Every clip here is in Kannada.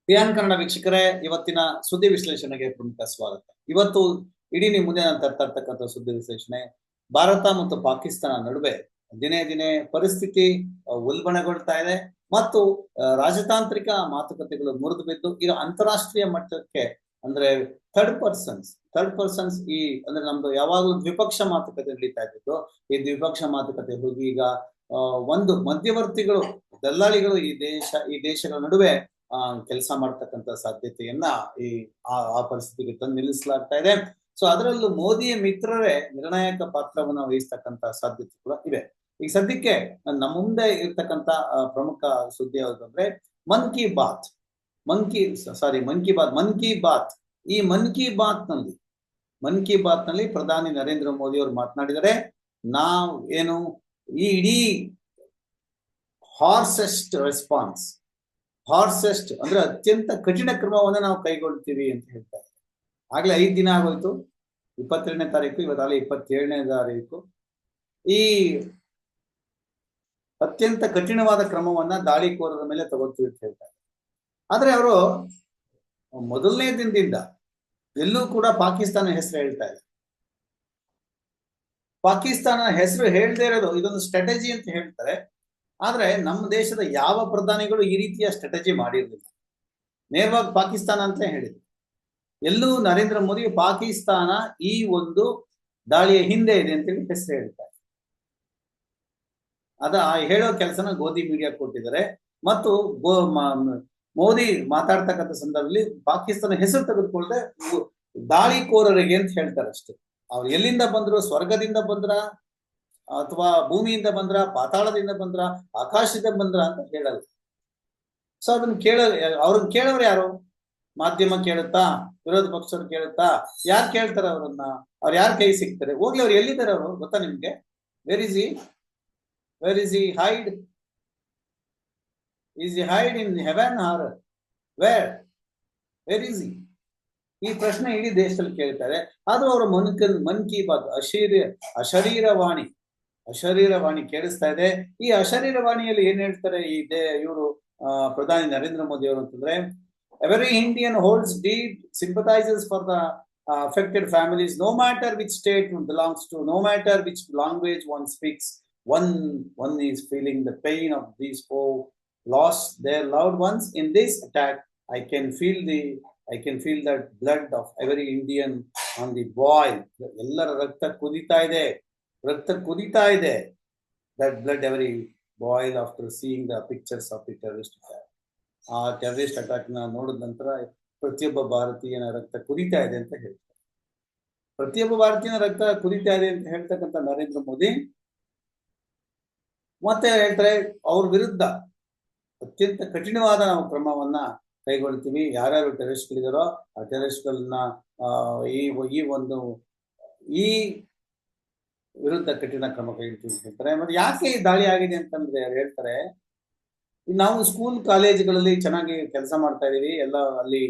ಪಿಯಾನ್ ಕನ್ನಡ ವೀಕ್ಷಕರೇ, ಇವತ್ತಿನ ಸುದ್ದಿ ವಿಶ್ಲೇಷಣೆಗೆ ಪ್ರಮುಖ ಸ್ವಾಗತ. ಇವತ್ತು ಇಡೀ ನಿಮ್ಮ ಮುಂದೆ ನಾನು ತರ್ತಾ ಇರ್ತಕ್ಕಂಥ ಸುದ್ದಿ ವಿಶ್ಲೇಷಣೆ ಭಾರತ ಮತ್ತು ಪಾಕಿಸ್ತಾನ ನಡುವೆ ದಿನೇ ದಿನೇ ಪರಿಸ್ಥಿತಿ ಉಲ್ಬಣಗೊಳ್ತಾ ಇದೆ ಮತ್ತು ರಾಜತಾಂತ್ರಿಕ ಮಾತುಕತೆಗಳು ಮುರಿದು ಬಿದ್ದು ಈಗ ಅಂತಾರಾಷ್ಟ್ರೀಯ ಮಟ್ಟಕ್ಕೆ ಅಂದ್ರೆ ಥರ್ಡ್ ಪರ್ಸನ್ಸ್ ಈ ಅಂದ್ರೆ ನಮ್ದು ಯಾವಾಗಲೂ ದ್ವಿಪಕ್ಷ ಮಾತುಕತೆ ನಡೀತಾ ಇದ್ದು ಈ ದ್ವಿಪಕ್ಷ ಮಾತುಕತೆ ಹೋಗಿ ಈಗ ಒಂದು ಮಧ್ಯವರ್ತಿಗಳು ದಲ್ಲಾಳಿಗಳು ಈ ದೇಶಗಳ ನಡುವೆ ಕೆಲಸ ಮಾಡ್ತಕ್ಕಂಥ ಸಾಧ್ಯತೆಯನ್ನ ಆ ಪರಿಸ್ಥಿತಿಗೆ ತಂದು ನಿಲ್ಲಿಸಲಾಗ್ತಾ ಇದೆ. ಸೊ ಅದರಲ್ಲೂ ಮೋದಿಯ ಮಿತ್ರರೇ ನಿರ್ಣಾಯಕ ಪಾತ್ರವನ್ನು ವಹಿಸ್ತಕ್ಕಂಥ ಸಾಧ್ಯತೆ ಕೂಡ ಇದೆ. ಈಗ ಸದ್ಯಕ್ಕೆ ನಮ್ಮ ಮುಂದೆ ಇರ್ತಕ್ಕಂಥ ಪ್ರಮುಖ ಸುದ್ದಿ ಯಾವುದಂದ್ರೆ ಮನ್ ಕಿ ಬಾತ್ ಈ ಮನ್ ಕಿ ಬಾತ್ ನಲ್ಲಿ ಪ್ರಧಾನಿ ನರೇಂದ್ರ ಮೋದಿ ಅವರು ಮಾತನಾಡಿದರೆ ನಾವು ಏನು ಈ ಇಡೀ ಹಾರ್ಸೆಸ್ಟ್ ಅಂದ್ರೆ ಅತ್ಯಂತ ಕಠಿಣ ಕ್ರಮವನ್ನ ನಾವು ಕೈಗೊಳ್ತೀವಿ ಅಂತ ಹೇಳ್ತಾರೆ. ಆಗ್ಲೇ 5 ದಿನ ಆಗೋಯ್ತು, 22ನೇ ತಾರೀಕು, ಇವತ್ತಾಗಲೇ 27ನೇ ತಾರೀಕು. ಈ ಅತ್ಯಂತ ಕಠಿಣವಾದ ಕ್ರಮವನ್ನ ದಾಳಿಕೋರರ ಮೇಲೆ ತಗೋತೀವಿ ಅಂತ ಹೇಳ್ತಾರೆ. ಆದ್ರೆ ಅವರು ಮೊದಲನೇ ದಿನದಿಂದ ಎಲ್ಲೂ ಕೂಡ ಪಾಕಿಸ್ತಾನ ಹೆಸರು ಹೇಳ್ತಾ ಇಲ್ಲ. ಪಾಕಿಸ್ತಾನ ಹೆಸರು ಹೇಳ್ದೇ ಇರೋದು ಇದೊಂದು ಸ್ಟ್ರಾಟಜಿ ಅಂತ ಹೇಳ್ತಾರೆ. ಆದ್ರೆ ನಮ್ಮ ದೇಶದ ಯಾವ ಪ್ರಧಾನಿಗಳು ಈ ರೀತಿಯ ಸ್ಟ್ರಾಟಜಿ ಮಾಡಿರ್ಲಿಲ್ಲ. ನೇರವಾಗಿ ಪಾಕಿಸ್ತಾನ ಅಂತ ಹೇಳಿದ್ರು. ಎಲ್ಲೂ ನರೇಂದ್ರ ಮೋದಿ ಪಾಕಿಸ್ತಾನ ಈ ಒಂದು ದಾಳಿಯ ಹಿಂದೆ ಇದೆ ಅಂತೇಳಿ ಹೆಸರು ಹೇಳ್ತಾರೆ. ಹೇಳೋ ಕೆಲಸನ ಗೋಧಿ ಮೀಡಿಯಾ ಕೊಟ್ಟಿದ್ದಾರೆ. ಮತ್ತು ಮೋದಿ ಮಾತಾಡ್ತಕ್ಕಂಥ ಸಂದರ್ಭದಲ್ಲಿ ಪಾಕಿಸ್ತಾನ ಹೆಸರು ತೆಗೆದುಕೊಳ್ಳದೆ ದಾಳಿಕೋರರಿಗೆ ಅಂತ ಹೇಳ್ತಾರೆ ಅಷ್ಟೇ. ಅವ್ರು ಎಲ್ಲಿಂದ ಬಂದ್ರು, ಸ್ವರ್ಗದಿಂದ ಬಂದ್ರ ಅಥವಾ ಭೂಮಿಯಿಂದ ಬಂದ್ರ, ಪಾತಾಳದಿಂದ ಬಂದ್ರ, ಆಕಾಶದಿಂದ ಬಂದ್ರ ಅಂತ ಹೇಳಲ್ಲ. ಸೊ ಅದನ್ನ ಅವ್ರನ್ನ ಕೇಳೋರು ಯಾರು? ಮಾಧ್ಯಮ ಕೇಳುತ್ತಾ, ವಿರೋಧ ಪಕ್ಷರು ಕೇಳುತ್ತಾ? ಯಾರು ಕೇಳ್ತಾರೆ ಅವ್ರನ್ನ? ಅವ್ರು ಯಾರ ಕೈ ಸಿಗ್ತಾರೆ? ಹೋಗ್ಲಿ, ಅವ್ರು ಎಲ್ಲಿದ್ದಾರೆ ಅವರು ಗೊತ್ತಾ ನಿಮ್ಗೆ? Where is he hide? Is he hide in heaven or where is he? ಈ ಪ್ರಶ್ನೆ ಇಡೀ ದೇಶದಲ್ಲಿ ಕೇಳ್ತಾರೆ. ಆದ್ರೂ ಅವರ ಮನ್ ಕಿ ಬಾತ್ ಅಶರೀರವಾಣಿ ಕೇಳಿಸ್ತಾ ಇದೆ. ಈ ಅಶರೀರವಾಣಿಯಲ್ಲಿ ಏನ್ ಹೇಳ್ತಾರೆ ಇವರು ಪ್ರಧಾನಿ ನರೇಂದ್ರ ಮೋದಿ ಅವರು ಅಂತಂದ್ರೆ, every Indian holds deep sympathises for the affected families, no matter which state one belongs to, no matter which language one speaks, one is feeling the pain of these who lost their loved ones in this attack. I can feel that blood of every Indian on the boil. ಎಲ್ಲರ ರಕ್ತ ಕುದಿತಾ ಇದೆ. That blood every boil after seeing the pictures of the terrorist attack. ಆ ಟೆರರಿಸ್ಟ್ ಅಟ್ಯಾಕ್ ನ ನೋಡಿದ ನಂತರ ಪ್ರತಿಯೊಬ್ಬ ಭಾರತೀಯನ ರಕ್ತ ಕುದಿತಾ ಇದೆ ಅಂತ ಹೇಳ್ತಾರೆ. ಪ್ರತಿಯೊಬ್ಬ ಭಾರತೀಯನ ರಕ್ತ ಕುದಿತಾ ಇದೆ ಅಂತ ಹೇಳ್ತಕ್ಕಂಥ ನರೇಂದ್ರ ಮೋದಿ ಮತ್ತೆ ಹೇಳ್ತಾರೆ, ಅವ್ರ ವಿರುದ್ಧ ಅತ್ಯಂತ ಕಠಿಣವಾದ ನಾವು ಕ್ರಮವನ್ನ ಕೈಗೊಳ್ತೀವಿ. ಯಾರ್ಯಾರು ಟೆರರಿಸ್ಟ್ಗಳಿದಾರೋ ಆ ಟೆರರಿಸ್ಟ್ಗಳನ್ನ ಈ ವಿರುದ್ಧ ಕಠಿಣ ಕ್ರಮ ಕೈಗೊಳ್ತೀವಿ ಅಂತ ಹೇಳ್ತಾರೆ. ಮತ್ತೆ ಯಾಕೆ ಈ ದಾಳಿ ಆಗಿದೆ ಅಂತಂದ್ರೆ ಹೇಳ್ತಾರೆ, ನಾವು ಸ್ಕೂಲ್ ಕಾಲೇಜುಗಳಲ್ಲಿ ಚೆನ್ನಾಗಿ ಕೆಲಸ ಮಾಡ್ತಾ ಇದೀವಿ, ಎಲ್ಲ ಅಲ್ಲಿ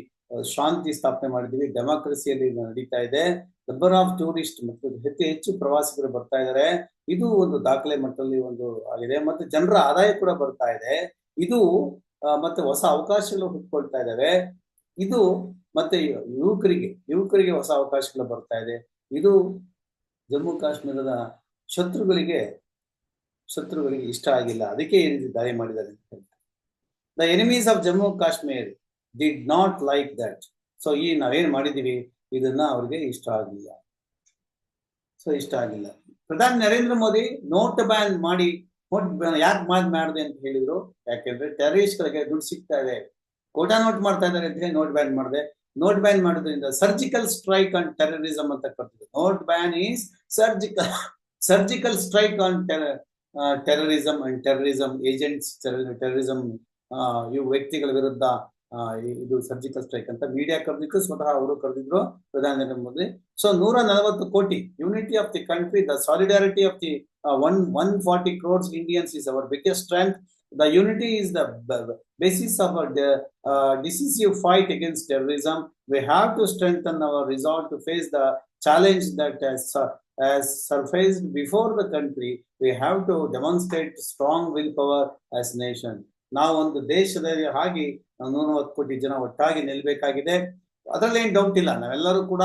ಶಾಂತಿ ಸ್ಥಾಪನೆ ಮಾಡಿದೀವಿ, ಡೆಮಾಕ್ರಸಿಯಲ್ಲಿ ನಡೀತಾ ಇದೆ, ನಂಬರ್ ಆಫ್ ಟೂರಿಸ್ಟ್ ಮತ್ತು ಹೆಚ್ಚು ಪ್ರವಾಸಿಗರು ಬರ್ತಾ ಇದ್ದಾರೆ, ಇದು ಒಂದು ದಾಖಲೆ ಮಟ್ಟದಲ್ಲಿ ಒಂದು ಆಗಿದೆ, ಮತ್ತೆ ಜನರ ಆದಾಯ ಕೂಡ ಬರ್ತಾ ಇದೆ, ಇದು ಮತ್ತೆ ಹೊಸ ಅವಕಾಶಗಳು ಹುಟ್ಕೊಳ್ತಾ ಇದಾವೆ, ಇದು ಮತ್ತೆ ಯುವಕರಿಗೆ ಹೊಸ ಅವಕಾಶಗಳು ಬರ್ತಾ ಇದೆ, ಇದು ಜಮ್ಮು ಕಾಶ್ಮೀರದ ಶತ್ರುಗಳಿಗೆ ಇಷ್ಟ ಆಗಿಲ್ಲ, ಅದಕ್ಕೆ ಈ ರೀತಿ ದಾಳಿ ಮಾಡಿದ್ದಾರೆ ಅಂತ ಹೇಳ್ತಾರೆ. The enemies of Jammu Kashmir did not like that. So ನಾವೇನ್ ಮಾಡಿದೀವಿ ಇದನ್ನ ಅವ್ರಿಗೆ ಇಷ್ಟ ಆಗಿಲ್ಲ. ಪ್ರಧಾನಿ ನರೇಂದ್ರ ಮೋದಿ ನೋಟ್ ಬ್ಯಾನ್ ಮಾಡಿ ಯಾಕೆ ಮಾಡಿದೆ ಅಂತ ಹೇಳಿದ್ರು, ಯಾಕೆಂದ್ರೆ ಟೆರರಿಸ್ಟ್ ಗಳಿಗೆ ದುಡ್ಡು ಸಿಗ್ತಾ ಇದೆ, ಕೋಟಾ ನೋಟ್ ಮಾಡ್ತಾ ಇದ್ದಾರೆ ಅಂತ ಹೇಳಿ ನೋಟ್ ಬ್ಯಾನ್ ಮಾಡಿದೆ. ನೋಟ್ ಬ್ಯಾನ್ ಮಾಡೋದ್ರಿಂದ ಸರ್ಜಿಕಲ್ ಸ್ಟ್ರೈಕ್ ಆನ್ ಟೆರರಿಸಂ ಅಂತ ಕರ್ತಿದೆ. Note ban is surgical strike on terrorism and terrorism agents, terrorism ಇವು ವ್ಯಕ್ತಿಗಳ ವಿರುದ್ಧ ಇದು ಸರ್ಜಿಕಲ್ ಸ್ಟ್ರೈಕ್ ಅಂತ ಮೀಡಿಯಾ ಕರೆದಿತ್ತು, ಸ್ವತಃ ಅವರು ಕರೆದಿದ್ರು ಪ್ರಧಾನಿ ನರೇಂದ್ರ ಮೋದಿ. ಸೊ 140 ಕೋಟಿ unity of the country, the solidarity of the 140 crores Indians is our biggest strength. The unity is the basis of our decisive fight against terrorism. We have to strengthen our resolve to face the challenge that has surfaced before the country. We have to demonstrate strong willpower as nation. ನಾವು ಒಂದು ದೇಶದ ಹಾಗೆ ನಾವು 140 ಕೋಟಿ ಜನ ಒಟ್ಟಾಗಿ ನಿಲ್ಬೇಕಾಗಿದೆ. ಅದರಲ್ಲಿ ಏನ್ ಡೌಟ್ ಇಲ್ಲ. ನಾವೆಲ್ಲರೂ ಕೂಡ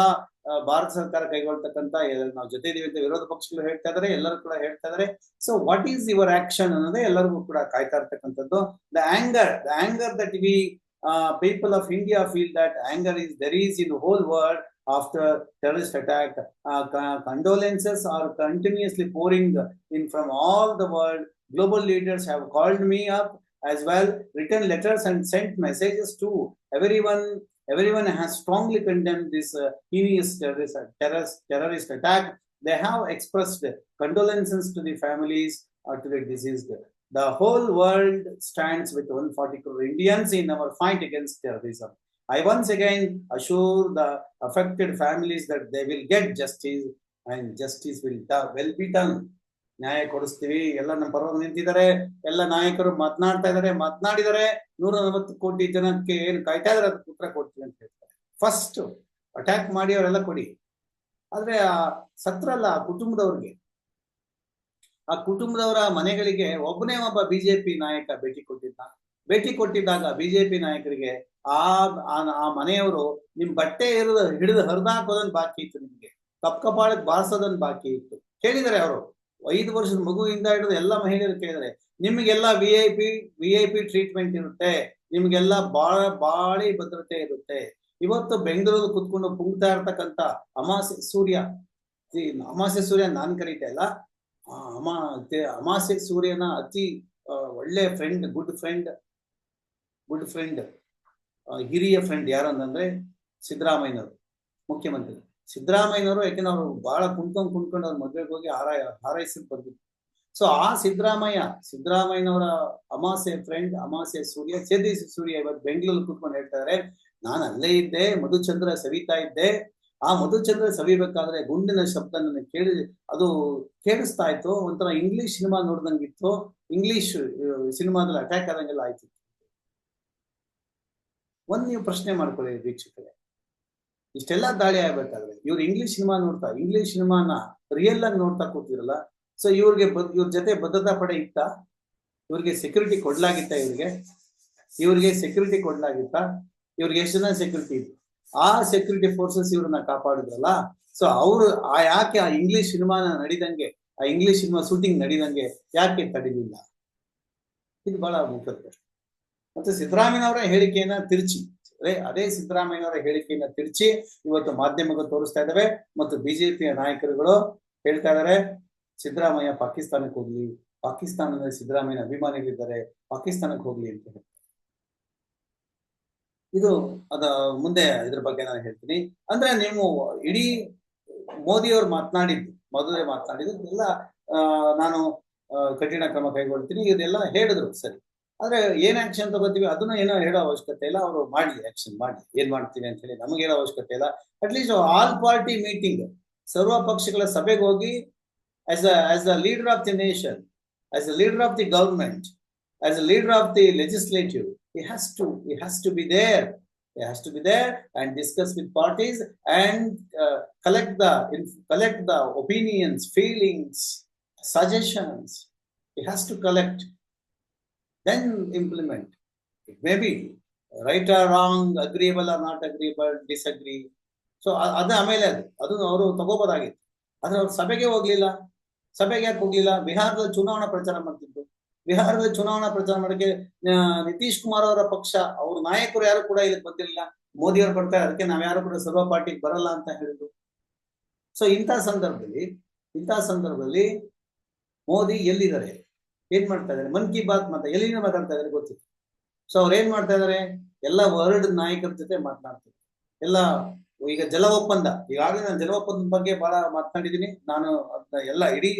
ಭಾರತ ಸರ್ಕಾರ ಕೈಗೊಳ್ತಕ್ಕಂತ ನಾವು ಜೊತೆ ಇದೀವಿ ಅಂತ ವಿರೋಧ ಪಕ್ಷಗಳು ಹೇಳ್ತಾ ಇದಾರೆ, ಎಲ್ಲರೂ ಕೂಡ ಹೇಳ್ತಾ ಇದಾರೆ. So what is your action ಅನ್ನೋದೇ ಎಲ್ಲರಿಗೂ ಕೂಡ ಕಾಯ್ತಾ ಇರ್ತಕ್ಕಂಥದ್ದು. The anger that we people of India feel that anger is there is in the whole world after terrorist attack. Condolences are continuously pouring in from all the world. Global leaders have called me up as well, written letters and sent messages to everyone. Everyone has strongly condemned this heinous terrorist attack. They have expressed condolences to the families to the deceased. The whole world stands with 140 crore Indians in our fight against terrorism. I once again assure the affected families that they will get justice and justice will be done. ನ್ಯಾಯ ಕೊಡಿಸ್ತೀವಿ. ಎಲ್ಲ ನಮ್ಮ ಪರವಾಗಿ ನಿಂತಿದ್ದಾರೆ, ಎಲ್ಲ ನಾಯಕರು ಮಾತನಾಡಿದರೆ 140 ಕೋಟಿ ಜನಕ್ಕೆ ಏನು ಕಾಯ್ತಾ ಇದಾರೆ ಅದಕ್ಕೆ ಉತ್ತರ ಕೊಡ್ತೀವಿ ಅಂತ ಹೇಳ್ತಾರೆ. ಫಸ್ಟ್ ಅಟ್ಯಾಕ್ ಮಾಡಿ ಅವರೆಲ್ಲ ಕೊಡಿ, ಆದ್ರೆ ಆ ಸತ್ರಲ್ಲ ಆ ಕುಟುಂಬದವ್ರಿಗೆ, ಆ ಕುಟುಂಬದವರ ಮನೆಗಳಿಗೆ ಒಬ್ಬನೇ ಒಬ್ಬ ಬಿಜೆಪಿ ನಾಯಕ ಭೇಟಿ ಕೊಟ್ಟಿದ್ದಾಗ ಬಿಜೆಪಿ ನಾಯಕರಿಗೆ ಆ ಮನೆಯವರು ನಿಮ್ ಬಟ್ಟೆ ಹಿಡಿದು ಹರಿದಾಕೋದನ್ ಬಾಕಿ ಇತ್ತು, ನಿಮ್ಗೆ ಕಪ್ಪಾಳಕ್ಕೆ ಬಾರಿಸೋದನ್ ಬಾಕಿ ಇತ್ತು. ಕೇಳಿದರೆ ಅವರು 5 ವರ್ಷದ ಮಗುವಿಂದ ಹಿಡಿದು ಎಲ್ಲ ಮಹಿಳೆಯರು ಕೇಳಿದರೆ ನಿಮ್ಗೆಲ್ಲ ವಿ ಐ ಪಿ ಟ್ರೀಟ್ಮೆಂಟ್ ಇರುತ್ತೆ, ನಿಮ್ಗೆಲ್ಲ ಬಾಳಿ ಭದ್ರತೆ ಇರುತ್ತೆ. ಇವತ್ತು ಬೆಂಗಳೂರು ಕುತ್ಕೊಂಡು ಪುಂಗ್ತಾ ಇರ್ತಕ್ಕಂಥ ಅಮಾಸೆ ಸೂರ್ಯ ನಾನ್ ಕರೀತಾ ಇಲ್ಲ, ಅಮಾಸೆ ಸೂರ್ಯನ ಅತಿ ಒಳ್ಳೆ ಫ್ರೆಂಡ್, ಗುಡ್ ಫ್ರೆಂಡ್ ಹಿರಿಯ ಫ್ರೆಂಡ್ ಯಾರು ಅಂತಂದ್ರೆ ಸಿದ್ದರಾಮಯ್ಯನವರು, ಮುಖ್ಯಮಂತ್ರಿ ಸಿದ್ದರಾಮಯ್ಯನವರು. ಯಾಕೆಂದ್ರೆ ಅವರು ಬಹಳ ಕುಣ್ಕೊಂಡು ಅವ್ರ ಮದುವೆಗೆ ಹೋಗಿ ಹಾರೈಸಿ ಬಂದಿದ್ರು. ಸೊ ಆ ಸಿದ್ದರಾಮಯ್ಯನವರ ಅಮಾಸೆ ಫ್ರೆಂಡ್, ಅಮಾಸೆ ಸೂರ್ಯ ಇವತ್ತು ಬೆಂಗಳೂರು ಕೂತ್ಕೊಂಡು ಹೇಳ್ತಾ ಇದಾರೆ, ನಾನು ಅಲ್ಲೇ ಇದ್ದೆ, ಮಧುಚಂದ್ರ ಸವಿತಾ ಇದ್ದೆ. ಆ ಮಧುಚಂದ್ರ ಸವಿಬೇಕಾದ್ರೆ ಗುಂಡಿನ ಶಬ್ದ ನನಗೆ ಅದು ಕೇಳಿಸ್ತಾ ಇತ್ತು, ಒಂಥರ ಇಂಗ್ಲಿಷ್ ಸಿನಿಮಾ ನೋಡ್ದಂಗಿತ್ತು, ಇಂಗ್ಲಿಷ್ ಸಿನಿಮಾದಲ್ಲಿ ಅಟ್ಯಾಕ್ ಆದಂಗೆಲ್ಲ ಆಯ್ತು. ನೀವು ಪ್ರಶ್ನೆ ಮಾಡ್ಕೊಳ್ಳಿ ವೀಕ್ಷಕರೇ, ಇಷ್ಟೆಲ್ಲ ದಾಳಿ ಆಗ್ಬೇಕಾದ್ರೆ ಇವ್ರು ಇಂಗ್ಲಿಷ್ ಸಿನಿಮಾನ ರಿಯಲ್ ಆಗಿ ನೋಡ್ತಾ ಕೂತಿರಲ್ಲ. ಸೊ ಇವ್ರ ಜೊತೆ ಭದ್ರತಾ ಪಡೆ ಇತ್ತ, ಇವ್ರಿಗೆ ಸೆಕ್ಯೂರಿಟಿ ಕೊಡ್ಲಾಗಿತ್ತ, ಇವ್ರಿಗೆ ಎಷ್ಟು ಜನ ಸೆಕ್ಯೂರಿಟಿ ಇತ್ತು, ಆ ಸೆಕ್ಯೂರಿಟಿ ಫೋರ್ಸಸ್ ಇವ್ರನ್ನ ಕಾಪಾಡಿದ್ರಲ್ಲ. ಸೊ ಅವರು ಯಾಕೆ ಆ ಇಂಗ್ಲಿಷ್ ಸಿನಿಮಾನ ನಡಿದಂಗೆ, ಆ ಇಂಗ್ಲಿಷ್ ಸಿನಿಮಾ ಶೂಟಿಂಗ್ ನಡಿದಂಗೆ ಯಾಕೆ ತಡಿಲಿಲ್ಲ? ಇದು ಬಹಳ ಮುಖ್ಯದ ಪ್ರಶ್ನೆ. ಮತ್ತೆ ಸಿದ್ದರಾಮಯ್ಯನವರ ಹೇಳಿಕೆಯನ್ನ ತಿರುಚಿ ಇವತ್ತು ಮಾಧ್ಯಮಗಳು ತೋರಿಸ್ತಾ ಇದ್ದಾವೆ. ಮತ್ತು ಬಿಜೆಪಿಯ ನಾಯಕರುಗಳು ಹೇಳ್ತಾ ಇದಾರೆ ಸಿದ್ದರಾಮಯ್ಯ ಪಾಕಿಸ್ತಾನಕ್ಕೆ ಹೋಗ್ಲಿ, ಪಾಕಿಸ್ತಾನದಲ್ಲಿ ಸಿದ್ದರಾಮಯ್ಯನ ಅಭಿಮಾನಿಗಳಿದ್ದಾರೆ, ಪಾಕಿಸ್ತಾನಕ್ಕೆ ಹೋಗ್ಲಿ ಅಂತ ಹೇಳ್ತಾರೆ. ಇದು ಮುಂದೆ ಇದ್ರ ಬಗ್ಗೆ ನಾನು ಹೇಳ್ತೀನಿ. ಅಂದ್ರೆ ನೀವು ಇಡೀ ಮೋದಿಯವರು ಮಾತನಾಡಿದ್ದು ಎಲ್ಲ ನಾನು ಕಠಿಣ ಕ್ರಮ ಕೈಗೊಳ್ತೀನಿ ಇದೆಲ್ಲ ಹೇಳಿದ್ರು, ಸರಿ. ಆದ್ರೆ ಏನ್ ಆಕ್ಷನ್ ತಗೋತೀವಿ ಅದನ್ನ ಏನೋ ಹೇಳೋ ಅವಶ್ಯಕತೆ ಇಲ್ಲ. ಅವರು ಆಕ್ಷನ್ ಮಾಡಿ ಏನ್ ಮಾಡ್ತೀವಿ ಅಂತ ಹೇಳಿ ನಮಗೆ ಹೇಳೋ ಅವಶ್ಯಕತೆ ಇಲ್ಲ. ಅಟ್ಲೀಸ್ಟ್ ಆಲ್ ಪಾರ್ಟಿ ಮೀಟಿಂಗ್, ಸರ್ವ ಪಕ್ಷಗಳ ಸಭೆಗೆ ಹೋಗಿ as a leader of the nation, as a leader of the government, as a leader of the legislative, he has to be there. He has to be there and discuss with parties and collect the opinions, feelings, suggestions. He has to collect, then implement. It may be right or wrong, agreeable or not agreeable, disagree. So ಅದು ಆಮೇಲೆ ಅದು ಅವರು ತಗೋಬೋದಾಗಿತ್ತು. ಆದ್ರೆ ಅವ್ರು ಸಭೆಗೆ ಯಾಕೆ ಹೋಗ್ಲಿಲ್ಲ? ಬಿಹಾರದಲ್ಲಿ ಚುನಾವಣಾ ಪ್ರಚಾರ ಮಾಡಕ್ಕೆ ನಿತೀಶ್ ಕುಮಾರ್ ಅವರ ಪಕ್ಷ, ಅವ್ರ ನಾಯಕರು ಯಾರು ಕೂಡ ಇದಕ್ಕೆ ಬಂದಿರಲಿಲ್ಲ. ಮೋದಿ ಅವರು ಬರ್ತಾರೆ, ಅದಕ್ಕೆ ನಾವ್ ಯಾರು ಕೂಡ ಸರ್ವ ಪಾರ್ಟಿಗೆ ಬರಲ್ಲ ಅಂತ ಹೇಳಿದ್ರು. ಸೊ ಇಂಥ ಸಂದರ್ಭದಲ್ಲಿ ಮೋದಿ ಎಲ್ಲಿದ್ದಾರೆ, ಏನ್ ಮಾಡ್ತಾ ಇದಾರೆ? ಮನ್ ಕಿ ಬಾತ್ ಎಲ್ಲಿಂದ ಮಾತಾಡ್ತಾ ಇದಾರೆ ಗೊತ್ತಿಲ್ಲ. ಸೊ ಅವ್ರು ಏನ್ ಮಾಡ್ತಾ ಇದಾರೆ? ಎಲ್ಲ ವರ್ಲ್ಡ್ ನಾಯಕರ ಜೊತೆ ಮಾತನಾಡ್ತಾರೆ. ಈಗ ಜಲ ಒಪ್ಪಂದ, ಈಗಾಗಲೇ ನಾನು ಜಲ ಒಪ್ಪಂದದ ಬಗ್ಗೆ ಬಹಳ ಮಾತನಾಡಿದ್ದೀನಿ. ನಾನು ಎಲ್ಲ ಇಡೀ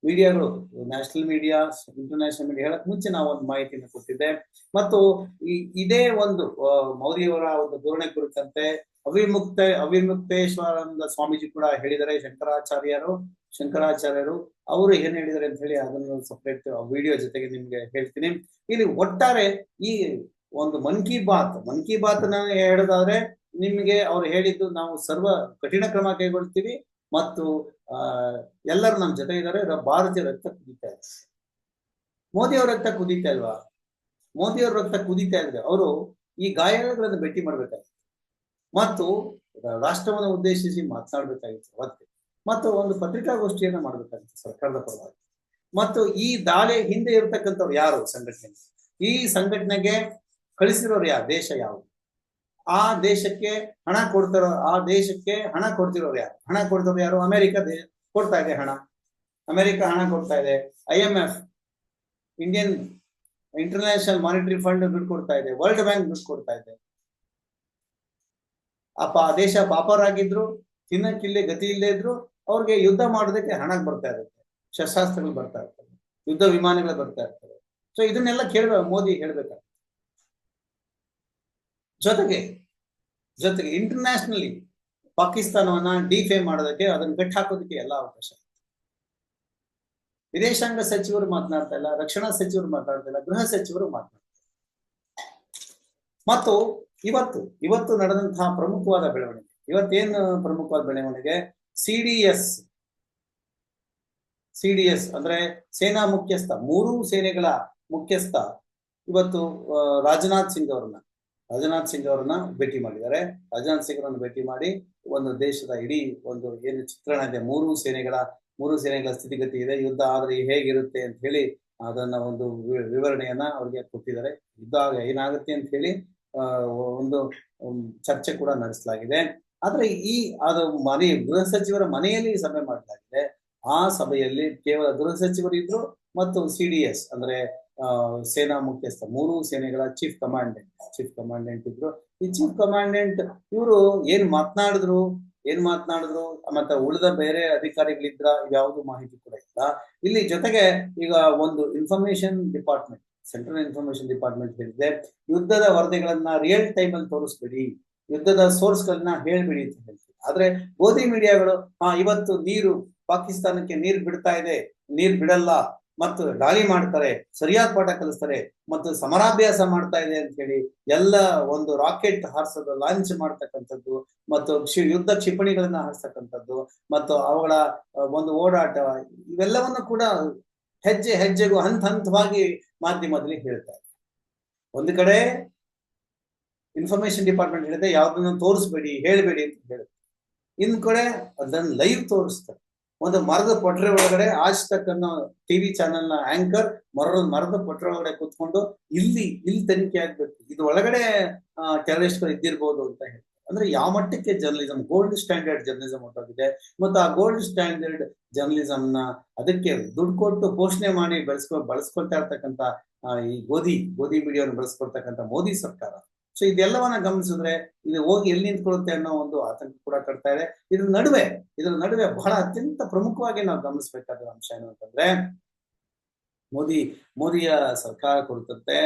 ಮೀಡಿಯಾಗಳು, ನ್ಯಾಷನಲ್ ಮೀಡಿಯಾ, ಇಂಟರ್ನ್ಯಾಷನಲ್ ಮೀಡಿಯಾ ಹೇಳಕ್ ಮುಂಚೆ ನಾವು ಒಂದು ಮಾಹಿತಿಯನ್ನು ಕೊಟ್ಟಿದ್ದೆ. ಮತ್ತು ಇದೇ ಒಂದು ಮೋದಿಯವರ ಒಂದು ಧೋರಣೆ ಕುರಿತಂತೆ ಅವಿಮುಕ್ತೇಶ್ವರಾನಂದ ಸ್ವಾಮೀಜಿ ಕೂಡ ಹೇಳಿದ್ದಾರೆ. ಶಂಕರಾಚಾರ್ಯರು ಅವರು ಏನ್ ಹೇಳಿದ್ದಾರೆ ಅಂತ ಹೇಳಿ ಅದನ್ನು ಸಪರೇಟ್ ವಿಡಿಯೋ ಜೊತೆಗೆ ನಿಮ್ಗೆ ಹೇಳ್ತೀನಿ. ಇಲ್ಲಿ ಒಟ್ಟಾರೆ ಈ ಒಂದು ಮನ್ ಕಿ ಬಾತ್ ಹೇಳೋದಾದ್ರೆ ನಿಮ್ಗೆ ಅವ್ರು ಹೇಳಿದ್ದು, ನಾವು ಸರ್ವ ಕಠಿಣ ಕ್ರಮ ಕೈಗೊಳ್ತೀವಿ ಮತ್ತು ಎಲ್ಲರೂ ನಮ್ಮ ಜೊತೆ ಇದ್ದಾರೆ. ಭಾರತೀಯ ರಕ್ತ ಕುದೀತಾ ಇದೆ. ಮೋದಿ ಅವರ ರಕ್ತ ಕುದೀತಾ ಇಲ್ವಾ? ಮೋದಿಯವ್ರ ರಕ್ತ ಕುದೀತಾ ಇದ್ರೆ ಅವರು ಈ ಗಾಯಾಳುಗಳನ್ನು ಭೇಟಿ ಮಾಡ್ಬೇಕಾಗಿತ್ತು ಮತ್ತು ರಾಷ್ಟ್ರವನ್ನು ಉದ್ದೇಶಿಸಿ ಮಾತನಾಡ್ಬೇಕಾಗಿತ್ತು ಅವತ್ತೆ, ಮತ್ತು ಒಂದು ಪತ್ರಿಕಾಗೋಷ್ಠಿಯನ್ನ ಮಾಡ್ಬೇಕಾಗಿತ್ತು ಸರ್ಕಾರದ ಪರವಾಗಿ. ಮತ್ತು ಈ ದಾಳಿ ಹಿಂದೆ ಇರತಕ್ಕಂಥವ್ರು ಯಾರು ಸಂಘಟನೆ, ಈ ಸಂಘಟನೆಗೆ ಕಳಿಸಿರೋರು ಯಾರು, ದೇಶ ಯಾವುದು, ಆ ದೇಶಕ್ಕೆ ಹಣ ಕೊಡ್ತಾರೋ, ಆ ದೇಶಕ್ಕೆ ಹಣ ಕೊಡ್ತಿರೋರು ಯಾರು, ಹಣ ಕೊಡ್ತಿರೋರು ಯಾರು, ಅಮೆರಿಕ ಕೊಡ್ತಾ ಇದೆ ಹಣ, ಅಮೆರಿಕ ಹಣ ಕೊಡ್ತಾ ಇದೆ, IMF Indian international monetary fund ದುಡ್ಡು ಕೊಡ್ತಾ ಇದೆ, ವರ್ಲ್ಡ್ ಬ್ಯಾಂಕ್ ದುಡ್ಡು ಕೊಡ್ತಾ ಇದೆ. ದೇಶ ಪಾಪರಾಗಿದ್ರು, ತಿನ್ನಕ್ಕಿಲ್ಲೇ ಗತಿ ಇಲ್ಲದೆ ಇದ್ರು, ಅವ್ರಿಗೆ ಯುದ್ಧ ಮಾಡೋದಕ್ಕೆ ಹಣ ಬರ್ತಾ ಇರುತ್ತೆ, ಶಸ್ತ್ರಾಸ್ತ್ರಗಳು ಬರ್ತಾ ಇರ್ತವೆ, ಯುದ್ಧ ವಿಮಾನಗಳು ಬರ್ತಾ ಇರ್ತವೆ. ಸೊ ಇದನ್ನೆಲ್ಲ ಮೋದಿ ಹೇಳ್ಬೇಕಾಗ್ತದೆ. ಜೊತೆಗೆ ಇಂಟರ್ನ್ಯಾಷನಲಿ ಪಾಕಿಸ್ತಾನವನ್ನ ಡಿಫೇಮ್ ಮಾಡೋದಕ್ಕೆ, ಅದನ್ನ ಕಟ್ ಹಾಕೋದಕ್ಕೆ ಎಲ್ಲ ಅವಕಾಶ. ವಿದೇಶಾಂಗ ಸಚಿವರು ಮಾತನಾಡ್ತಾ ಇಲ್ಲ, ರಕ್ಷಣಾ ಸಚಿವರು ಮಾತಾಡ್ತಾ ಇಲ್ಲ, ಗೃಹ ಸಚಿವರು ಮಾತನಾಡ್ತಾ ಇಲ್ಲ. ಮತ್ತು ಇವತ್ತು ನಡೆದಂತಹ ಪ್ರಮುಖವಾದ ಬೆಳವಣಿಗೆ, ಇವತ್ತೇನು ಪ್ರಮುಖವಾದ ಬೆಳವಣಿಗೆ, ಸಿಡಿಎಸ್ ಅಂದ್ರೆ ಸೇನಾ ಮುಖ್ಯಸ್ಥ, ಮೂರೂ ಸೇನೆಗಳ ಮುಖ್ಯಸ್ಥ ಇವತ್ತು ರಾಜನಾಥ್ ಸಿಂಗ್ ಅವರನ್ನ ಭೇಟಿ ಮಾಡಿದ್ದಾರೆ. ರಾಜನಾಥ್ ಸಿಂಗ್ ಅವರನ್ನು ಭೇಟಿ ಮಾಡಿ ಒಂದು ದೇಶದ ಇಡೀ ಒಂದು ಏನು ಚಿತ್ರಣ ಇದೆ, ಮೂರೂ ಸೇನೆಗಳ ಸ್ಥಿತಿಗತಿ ಇದೆ, ಯುದ್ಧ ಆದ್ರೆ ಹೇಗಿರುತ್ತೆ ಅಂತ ಹೇಳಿ ಅದನ್ನ ಒಂದು ವಿವರಣೆಯನ್ನ ಅವ್ರಿಗೆ ಕೊಟ್ಟಿದ್ದಾರೆ. ಯುದ್ಧ ಏನಾಗುತ್ತೆ ಅಂತ ಹೇಳಿ ಒಂದು ಚರ್ಚೆ ಕೂಡ ನಡೆಸಲಾಗಿದೆ. ಆದ್ರೆ ಗೃಹ ಸಚಿವರ ಮನೆಯಲ್ಲಿ ಸಭೆ ಮಾಡಲಾಗಿದೆ. ಆ ಸಭೆಯಲ್ಲಿ ಕೇವಲ ಗೃಹ ಸಚಿವರು ಇದ್ರು ಮತ್ತು ಸಿಡಿಎಸ್ ಅಂದ್ರೆ ಸೇನಾ ಮುಖ್ಯಸ್ಥ, ಮೂರೂ ಸೇನೆಗಳ ಚೀಫ್ ಕಮಾಂಡೆಂಟ್ ಇದ್ರು. ಈ ಚೀಫ್ ಕಮಾಂಡೆಂಟ್ ಇವರು ಏನ್ ಮಾತನಾಡಿದ್ರು, ಮತ್ತೆ ಉಳಿದ ಬೇರೆ ಅಧಿಕಾರಿಗಳಿದ್ರ ಯಾವುದು ಮಾಹಿತಿ ಕೂಡ ಇಲ್ಲ. ಇಲ್ಲಿ ಜೊತೆಗೆ ಈಗ ಒಂದು information department, central information department ಹೇಳಿದೆ, ಯುದ್ಧದ ವರದಿಗಳನ್ನ ರಿಯಲ್ ಟೈಮ್ ಅಲ್ಲಿ ತೋರಿಸ್ಬೇಡಿ, ಯುದ್ಧದ ಸೋರ್ಸ್ ಗಳನ್ನ ಹೇಳ್ಬೇಡಿ ಅಂತ ಹೇಳ್ತೀವಿ. ಆದ್ರೆ ಮೋದಿ ಮೀಡಿಯಾಗಳು ಇವತ್ತು ಪಾಕಿಸ್ತಾನಕ್ಕೆ ನೀರು ಬಿಡ್ತಾ ಇದೆ, ನೀರು ಬಿಡಲ್ಲ, ಮತ್ತು ದಾಳಿ ಮಾಡ್ತಾರೆ, ಸರಿಯಾದ ಪಾಠ ಕಲಿಸ್ತಾರೆ, ಮತ್ತು ಸಮರಾಭ್ಯಾಸ ಮಾಡ್ತಾ ಇದೆ ಅಂತ ಹೇಳಿ ಎಲ್ಲ ಒಂದು ರಾಕೆಟ್ ಹಾರಿಸೋದು, ಲಾಂಚ್ ಮಾಡ್ತಕ್ಕಂಥದ್ದು, ಮತ್ತು ಯುದ್ಧ ಕ್ಷಿಪಣಿಗಳನ್ನ ಹಾರಿಸ್ತಕ್ಕಂಥದ್ದು, ಮತ್ತು ಅವುಗಳ ಒಂದು ಓಡಾಟ, ಇವೆಲ್ಲವನ್ನು ಕೂಡ ಹೆಜ್ಜೆಗೂ ಹಂತವಾಗಿ ಮಾಧ್ಯಮದಲ್ಲಿ ಹೇಳ್ತಾರೆ. ಒಂದು ಕಡೆ ಇನ್ಫಾರ್ಮೇಶನ್ ಡಿಪಾರ್ಟ್ಮೆಂಟ್ ಹೇಳಿದೆ ಯಾವ್ದನ್ನ ತೋರಿಸ್ಬೇಡಿ, ಹೇಳ್ಬೇಡಿ ಅಂತ ಹೇಳುತ್ತೆ. ಇನ್ ಕಡೆ ಅದನ್ನ ಲೈವ್ ತೋರಿಸ್ತಾರೆ. ಒಂದು ಮರದ ಪೊಟ್ರೆ ಒಳಗಡೆ ಆಜ್ ತಕ್ ಅನ್ನೋ ಟಿವಿ ಚಾನೆಲ್ ನ ಆಂಕರ್ ಮರದ ಪೊಟ್ರೆ ಒಳಗಡೆ ಕೂತ್ಕೊಂಡು ಇಲ್ಲಿ ತನಿಖೆ ಆಗ್ಬೇಕು, ಇದು ಒಳಗಡೆ ಟೆರರಿಸ್ಟ್ಗಳು ಇದ್ದಿರ್ಬೋದು ಅಂತ ಹೇಳಿ. ಅಂದ್ರೆ ಯಾವ ಮಟ್ಟಕ್ಕೆ ಜರ್ನಲಿಸಂ, ಗೋಲ್ಡ್ ಸ್ಟ್ಯಾಂಡರ್ಡ್ ಜರ್ನಲಿಸಂ ಹೊರಟೋಗಿದೆ. ಮತ್ತು ಆ ಗೋಲ್ಡ್ ಸ್ಟ್ಯಾಂಡರ್ಡ್ ಜರ್ನಲಿಸಂನ ಅದಕ್ಕೆ ದುಡ್ಡು ಕೊಟ್ಟು ಪೋಷಣೆ ಮಾಡಿ ಬಳಸ್ಕೊಳ್ತಾ ಇರ್ತಕ್ಕಂಥ ಈ ಗೋಧಿ ಮೀಡಿಯಾವನ್ನು ಬಳಸ್ಕೊಳ್ತಕ್ಕಂಥ ಮೋದಿ ಸರ್ಕಾರ. ಸೊ ಇದೆಲ್ಲವನ್ನ ಗಮನಿಸಿದ್ರೆ ಇದು ಹೋಗಿ ಎಲ್ಲಿ ನಿಂತ್ಕೊಳ್ಳುತ್ತೆ ಅನ್ನೋ ಒಂದು ಆತಂಕ ಕೂಡ ಕಟ್ತಾ ಇದೆ. ಇದ್ರ ನಡುವೆ ಬಹಳ ಅತ್ಯಂತ ಪ್ರಮುಖವಾಗಿ ನಾವು ಗಮನಿಸಬೇಕಾದ ಅಂಶ ಏನು ಅಂತಂದ್ರೆ, ಮೋದಿಯ ಸರ್ಕಾರ ಕುರಿತಂತೆ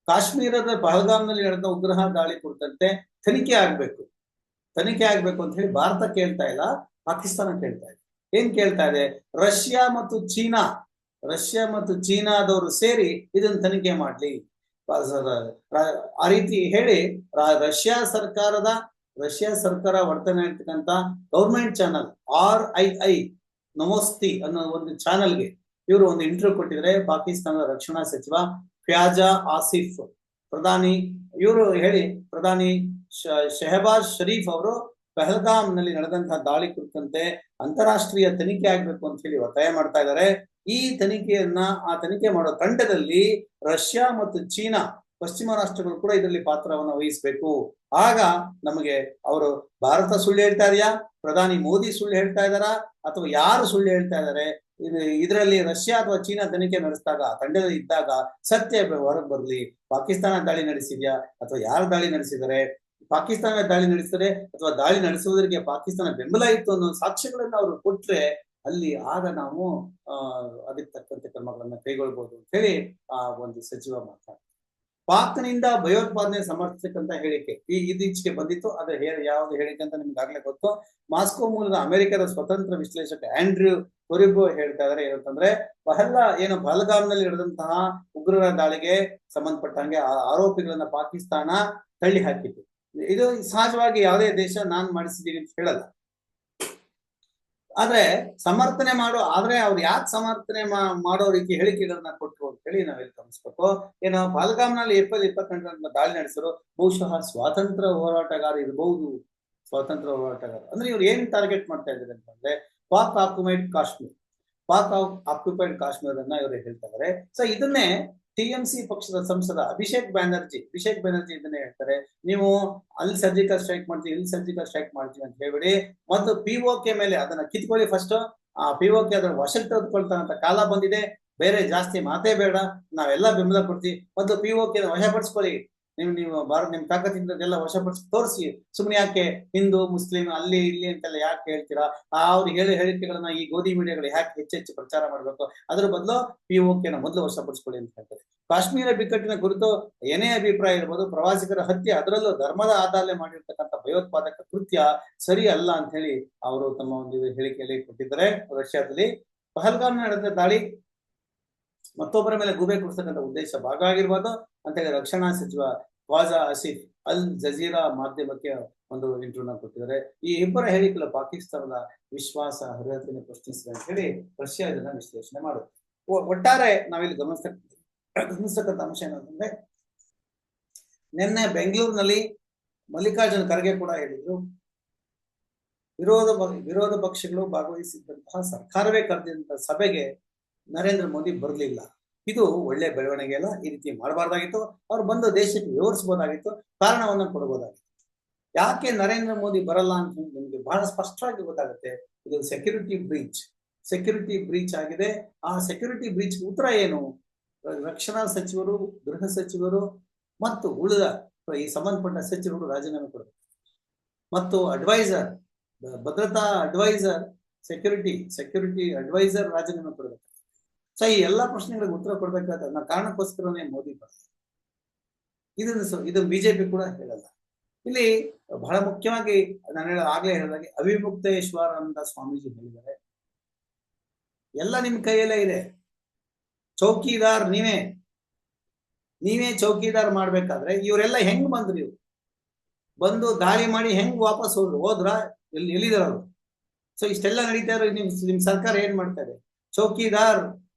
ಕಾಶ್ಮೀರದ ಪಹಲ್ಗಾಮ್ನಲ್ಲಿ ನಡೆದ ಉಗ್ರಹ ದಾಳಿ ಕುರಿತಂತೆ ತನಿಖೆ ಆಗ್ಬೇಕು ಅಂತ ಹೇಳಿ ಭಾರತ ಕೇಳ್ತಾ ಇಲ್ಲ, ಪಾಕಿಸ್ತಾನ ಕೇಳ್ತಾ ಇದೆ. ಏನ್ ಕೇಳ್ತಾ ಇದೆ, ರಷ್ಯಾ ಮತ್ತು ಚೀನಾದವರು ಸೇರಿ ಇದನ್ನ ತನಿಖೆ ಮಾಡ್ಲಿ, ಆ ರೀತಿ ಹೇಳಿ ರಷ್ಯಾ ಸರ್ಕಾರ ವರ್ತನೆ ಇರ್ತಕ್ಕಂಥ ಗೌರ್ಮೆಂಟ್ ಚಾನಲ್ RII ನಮೋಸ್ತಿ ಅನ್ನೋ ಒಂದು ಚಾನಲ್ಗೆ ಇವರು ಒಂದು ಇಂಟರ್ವ್ಯೂ ಕೊಟ್ಟಿದ್ರೆ. ಪಾಕಿಸ್ತಾನದ ರಕ್ಷಣಾ ಸಚಿವ ಫ್ಯಾಜಾ ಆಸಿಫ್ ಪ್ರಧಾನಿ ಶೆಹಬಾಜ್ ಶರೀಫ್ ಅವರು ಪಹಲ್ಗಾಮ್ ನಲ್ಲಿ ನಡೆದಂತಹ ದಾಳಿ ಕುರಿತಂತೆ ಅಂತಾರಾಷ್ಟ್ರೀಯ ತನಿಖೆ ಆಗ್ಬೇಕು ಅಂತ ಹೇಳಿ ಒತ್ತಾಯ ಮಾಡ್ತಾ ಇದ್ದಾರೆ. ಈ ತನಿಖೆ ಮಾಡೋ ತಂಡದಲ್ಲಿ ರಷ್ಯಾ ಮತ್ತು ಚೀನಾ, ಪಶ್ಚಿಮ ರಾಷ್ಟ್ರಗಳು ಕೂಡ ಇದರಲ್ಲಿ ಪಾತ್ರವನ್ನು ವಹಿಸಬೇಕು. ಆಗ ನಮಗೆ ಅವರು ಭಾರತ ಸುಳ್ಳು ಹೇಳ್ತಾ ಇದೆಯಾ, ಪ್ರಧಾನಿ ಮೋದಿ ಸುಳ್ಳು ಹೇಳ್ತಾ ಇದ್ದಾರಾ, ಅಥವಾ ಯಾರು ಸುಳ್ಳು ಹೇಳ್ತಾ ಇದ್ದಾರೆ, ಇದರಲ್ಲಿ ರಷ್ಯಾ ಅಥವಾ ಚೀನಾ ತನಿಖೆ ನಡೆಸಿದಾಗ, ತಂಡದಲ್ಲಿ ಇದ್ದಾಗ ಸತ್ಯ ಹೊರಗೆ ಬರಲಿ. ಪಾಕಿಸ್ತಾನ ದಾಳಿ ನಡೆಸಿದ್ಯಾ ಅಥವಾ ಯಾರು ದಾಳಿ ನಡೆಸಿದರೆ, ಪಾಕಿಸ್ತಾನ ದಾಳಿ ನಡೆಸಿದರೆ ಅಥವಾ ದಾಳಿ ನಡೆಸುವುದಕ್ಕೆ ಪಾಕಿಸ್ತಾನ ಬೆಂಬಲ ಇತ್ತು ಅನ್ನೋ ಸಾಕ್ಷ್ಯಗಳನ್ನ ಅವರು ಕೊಟ್ರೆ ಅಲ್ಲಿ ಆಗ ನಾವು ಅದಕ್ಕೆ ತಕ್ಕಂತೆ ಕ್ರಮಗಳನ್ನ ಕೈಗೊಳ್ಬಹುದು ಅಂತ ಹೇಳಿ ಒಂದು ಸಚಿವ ಮಾತಾಡ್ತಾರೆ. ಪಾಕ್ನಿಂದ ಭಯೋತ್ಪಾದನೆ ಸಮರ್ಥಿಸಕ್ಕಂತ ಹೇಳಿಕೆ ಇತ್ತೀಚೆಗೆ ಬಂದಿತ್ತು. ಅದ್ರ ಯಾವ್ದು ಹೇಳಿಕೆ ಅಂತ ನಿಮ್ಗೆ ಆಗ್ಲೇ ಗೊತ್ತು. ಮಾಸ್ಕೋ ಮೂಲದ ಅಮೆರಿಕದ ಸ್ವತಂತ್ರ ವಿಶ್ಲೇಷಕ ಆಂಡ್ರ್ಯೂ ಕೊರಿಬೋ ಹೇಳ್ತಾ ಇದಾರೆ ಏನಂತಂದ್ರೆ, ಪಹಲ್ಗಾಮ್ನಲ್ಲಿ ನಡೆದಂತಹ ಉಗ್ರರ ದಾಳಿಗೆ ಸಂಬಂಧಪಟ್ಟಂಗೆ ಆರೋಪಿಗಳನ್ನ ಪಾಕಿಸ್ತಾನ ತಳ್ಳಿ ಹಾಕಿತ್ತು. ಇದು ಸಹಜವಾಗಿ ಯಾವುದೇ ದೇಶ ನಾನ್ ಮಾಡಿಸಿದೀನಿ ಅಂತ ಹೇಳಲ್ಲ. ಆದ್ರೆ ಸಮರ್ಥನೆ ಆದ್ರೆ ಅವ್ರು ಯಾಕೆ ಸಮರ್ಥನೆ ಮಾಡೋ ರೀತಿ ಹೇಳಿಕೆಗಳನ್ನ ಕೊಟ್ಟರು ಅಂತ ಹೇಳಿ ನಾವೆಲ್ಲಿ ಗಮನಿಸ್ಬೇಕು. ಏನೋ ಪಹಲ್ಗಾಮ್ನಲ್ಲಿ ಏಪ್ರಿಲ್ 28 ದಾಳಿ ನಡೆಸಿದ್ರು, ಬಹುಶಃ ಸ್ವಾತಂತ್ರ್ಯ ಹೋರಾಟಗಾರ ಇರಬಹುದು. ಸ್ವಾತಂತ್ರ್ಯ ಹೋರಾಟಗಾರ ಅಂದ್ರೆ ಇವ್ರು ಏನ್ ಟಾರ್ಗೆಟ್ ಮಾಡ್ತಾ ಇದ್ದಾರೆ ಅಂತಂದ್ರೆ ಪಾಕ್ ಆಕ್ಯುಪೈಡ್ ಕಾಶ್ಮೀರ್, ಪಾಕ್ ಆಕ್ಯುಪೈಡ್ ಕಾಶ್ಮೀರನ್ನ ಇವರು ಹೇಳ್ತಾ ಇದ್ದಾರೆ. ಸೊ ಇದನ್ನೇ ಟಿಎಂಸಿ ಪಕ್ಷದ ಸಂಸದ ಅಭಿಷೇಕ್ ಬ್ಯಾನರ್ಜಿ ಇದನ್ನೇ ಹೇಳ್ತಾರೆ, ನೀವು ಅಲ್ಲಿ ಸರ್ಜಿಕಲ್ ಸ್ಟ್ರೈಕ್ ಮಾಡ್ತೀವಿ, ಇಲ್ಲಿ ಸರ್ಜಿಕಲ್ ಸ್ಟ್ರೈಕ್ ಮಾಡ್ತೀವಿ ಅಂತ ಹೇಳ್ಬಿಡಿ, ಮತ್ತು ಪಿಒಕೆ ಮೇಲೆ ಅದನ್ನ ಕಿತ್ಕೊಳ್ಳಿ ಫಸ್ಟ್, ಆ ಪಿಒಕೆ ಅದನ್ನ ವಶಕ್ಕೆ ತೆಗೆದುಕೊಳ್ತಾರಂತ ಕಾಲ ಬಂದಿದೆ, ಬೇರೆ ಜಾಸ್ತಿ ಮಾತೇ ಬೇಡ, ನಾವೆಲ್ಲ ಬೆಂಬಲ ಕೊಡ್ತೀವಿ, ಮತ್ತು ಪಿಒಕೆ ವಶಪಡಿಸ್ಕೊಳ್ಳಿ, ನೀವು ನಿಮ್ ತಾಕತ್ತಿದ್ದೆಲ್ಲ ವಶಪಡಿಸಿ ತೋರಿಸಿ, ಸುಮ್ಮನೆ ಯಾಕೆ ಹಿಂದೂ ಮುಸ್ಲಿಂ ಅಲ್ಲಿ ಇಲ್ಲಿ ಅಂತೆಲ್ಲ ಯಾಕೆ ಹೇಳ್ತೀರಾ, ಅವ್ರು ಹೇಳಿಕೆಗಳನ್ನ ಈ ಗೋಧಿ ಮೀಡಿಯಾಗಳು ಯಾಕೆ ಹೆಚ್ಚೆಚ್ಚು ಪ್ರಚಾರ ಮಾಡ್ಬೇಕು, ಅದ್ರ ಬದಲು ಪಿಒಕೆನ ಮೊದಲು ವಶಪಡಿಸ್ಕೊಳ್ಳಿ ಅಂತ ಹೇಳ್ತಾರೆ. ಕಾಶ್ಮೀರ ಬಿಕ್ಕಟ್ಟಿನ ಕುರಿತು ಏನೇ ಅಭಿಪ್ರಾಯ ಇರ್ಬೋದು, ಪ್ರವಾಸಿಗರ ಹತ್ಯೆ ಅದರಲ್ಲೂ ಧರ್ಮದ ಆಧಾರ ಮಾಡಿರ್ತಕ್ಕಂಥ ಭಯೋತ್ಪಾದಕ ಕೃತ್ಯ ಸರಿ ಅಲ್ಲ ಅಂತ ಹೇಳಿ ಅವರು ತಮ್ಮ ಒಂದು ಹೇಳಿಕೆಯಲ್ಲಿ ಕೊಟ್ಟಿದ್ದಾರೆ. ರಷ್ಯಾದಲ್ಲಿ ಪಹಲ್ಗಾಮ್ ನಡೆದ ದಾಳಿ ಮತ್ತೊಬ್ಬರ ಮೇಲೆ ಗೂಬೆ ಕೊಡಿಸ್ತಕ್ಕಂಥ ಉದ್ದೇಶ ಭಾಗ ಆಗಿರ್ಬೋದು ಅಂತ ಹೇಳಿ ರಕ್ಷಣಾ ಸಚಿವ ಖ್ವಾಜಾ ಆಸಿಫ್ ಅಲ್ ಜಜೀರಾ ಮಾಧ್ಯಮಕ್ಕೆ ಒಂದು ಇಂಟರ್ವ್ಯೂನ ಕೊಟ್ಟಿದ್ದಾರೆ. ಈ ಇಬ್ಬರ ಹೇಳಿಕೆಗಳು ಪಾಕಿಸ್ತಾನದ ವಿಶ್ವಾಸ ಅರ್ಹತೆಯನ್ನು ಪ್ರಶ್ನಿಸಿದೆ ಅಂತ ಹೇಳಿ ರಷ್ಯಾ ಇದನ್ನ ವಿಶ್ಲೇಷಣೆ ಮಾಡುತ್ತೆ. ಒಟ್ಟಾರೆ ನಾವಿಲ್ಲಿ ಗಮನಿಸ್ತಕ್ಕಂಥ ಅಂಶ ಏನಂತಂದ್ರೆ, ನಿನ್ನೆ ಬೆಂಗಳೂರಿನಲ್ಲಿ ಮಲ್ಲಿಕಾರ್ಜುನ ಖರ್ಗೆ ಕೂಡ ಹೇಳಿದ್ರು, ವಿರೋಧ ಪಕ್ಷಗಳು ಭಾಗವಹಿಸಿದ್ದಂತಹ ಸರ್ಕಾರವೇ ಕರೆದಿದ್ದಂತಹ ಸಭೆಗೆ ನರೇಂದ್ರ ಮೋದಿ ಬರಲಿಲ್ಲ, ಇದು ಒಳ್ಳೆ ಬೆಳವಣಿಗೆ ಅಲ್ಲ, ಈ ರೀತಿ ಮಾಡಬಾರ್ದಾಗಿತ್ತು, ಅವ್ರು ಬಂದು ದೇಶಕ್ಕೆ ವಿವರಿಸಬಹುದಾಗಿತ್ತು, ಕಾರಣವನ್ನ ಕೊಡಬಹುದಾಗಿತ್ತು. ಯಾಕೆ ನರೇಂದ್ರ ಮೋದಿ ಬರಲ್ಲ ಅಂತ ನಿಮಗೆ ಬಹಳ ಸ್ಪಷ್ಟವಾಗಿ ಗೊತ್ತಾಗುತ್ತೆ. ಇದು ಸೆಕ್ಯೂರಿಟಿ ಬ್ರೀಚ್ ಆಗಿದೆ. ಆ ಸೆಕ್ಯೂರಿಟಿ ಬ್ರೀಚ್ ಉತ್ತರ ಏನು? ರಕ್ಷಣಾ ಸಚಿವರು, ಗೃಹ ಸಚಿವರು ಮತ್ತು ಉಳಿದ ಈ ಸಂಬಂಧಪಟ್ಟ ಸಚಿವರು ರಾಜೀನಾಮೆ ಕೊಡಬೇಕು, ಮತ್ತು ಅಡ್ವೈಸರ್, ಭದ್ರತಾ ಅಡ್ವೈಸರ್, ಸೆಕ್ಯೂರಿಟಿ ಅಡ್ವೈಸರ್ ರಾಜೀನಾಮೆ ಕೊಡಬೇಕು. ಸೊ ಈ ಎಲ್ಲಾ ಪ್ರಶ್ನೆಗಳಿಗೆ ಉತ್ತರ ಕೊಡ್ಬೇಕಾದ ಕಾರಣಕ್ಕೋಸ್ಕರನೇ ಮೋದಿ ಬರ್ತಾರೆ. ಇದು ಬಿಜೆಪಿ ಕೂಡ ಹೇಳಲ್ಲ. ಇಲ್ಲಿ ಬಹಳ ಮುಖ್ಯವಾಗಿ ನಾನು ಆಗ್ಲೇ ಹೇಳಿದಾಗೆ ಅವಿಮುಕ್ತೇಶ್ವರಾನಂದ ಸ್ವಾಮೀಜಿ ಹೇಳಿದ್ದಾರೆ, ಎಲ್ಲ ನಿಮ್ ಕೈಯಲ್ಲೇ ಇದೆ, ಚೌಕಿದಾರ್ ನೀವೇ ಚೌಕಿದಾರ್ ಮಾಡ್ಬೇಕಾದ್ರೆ ಇವರೆಲ್ಲ ಹೆಂಗ್ ಬಂದ್ರಿ? ಬಂದು ದಾಳಿ ಮಾಡಿ ಹೆಂಗ್ ವಾಪಸ್ ಹೋದ್ರ? ಎಲ್ಲಿದಾರ ಅವರು? ಸೊ ಇಷ್ಟೆಲ್ಲ ನಡೀತಾ ಇರೋ ನಿಮ್ ಸರ್ಕಾರ ಏನ್ ಮಾಡ್ತಾ ಇದೆ? ಚೌಕಿದಾರ್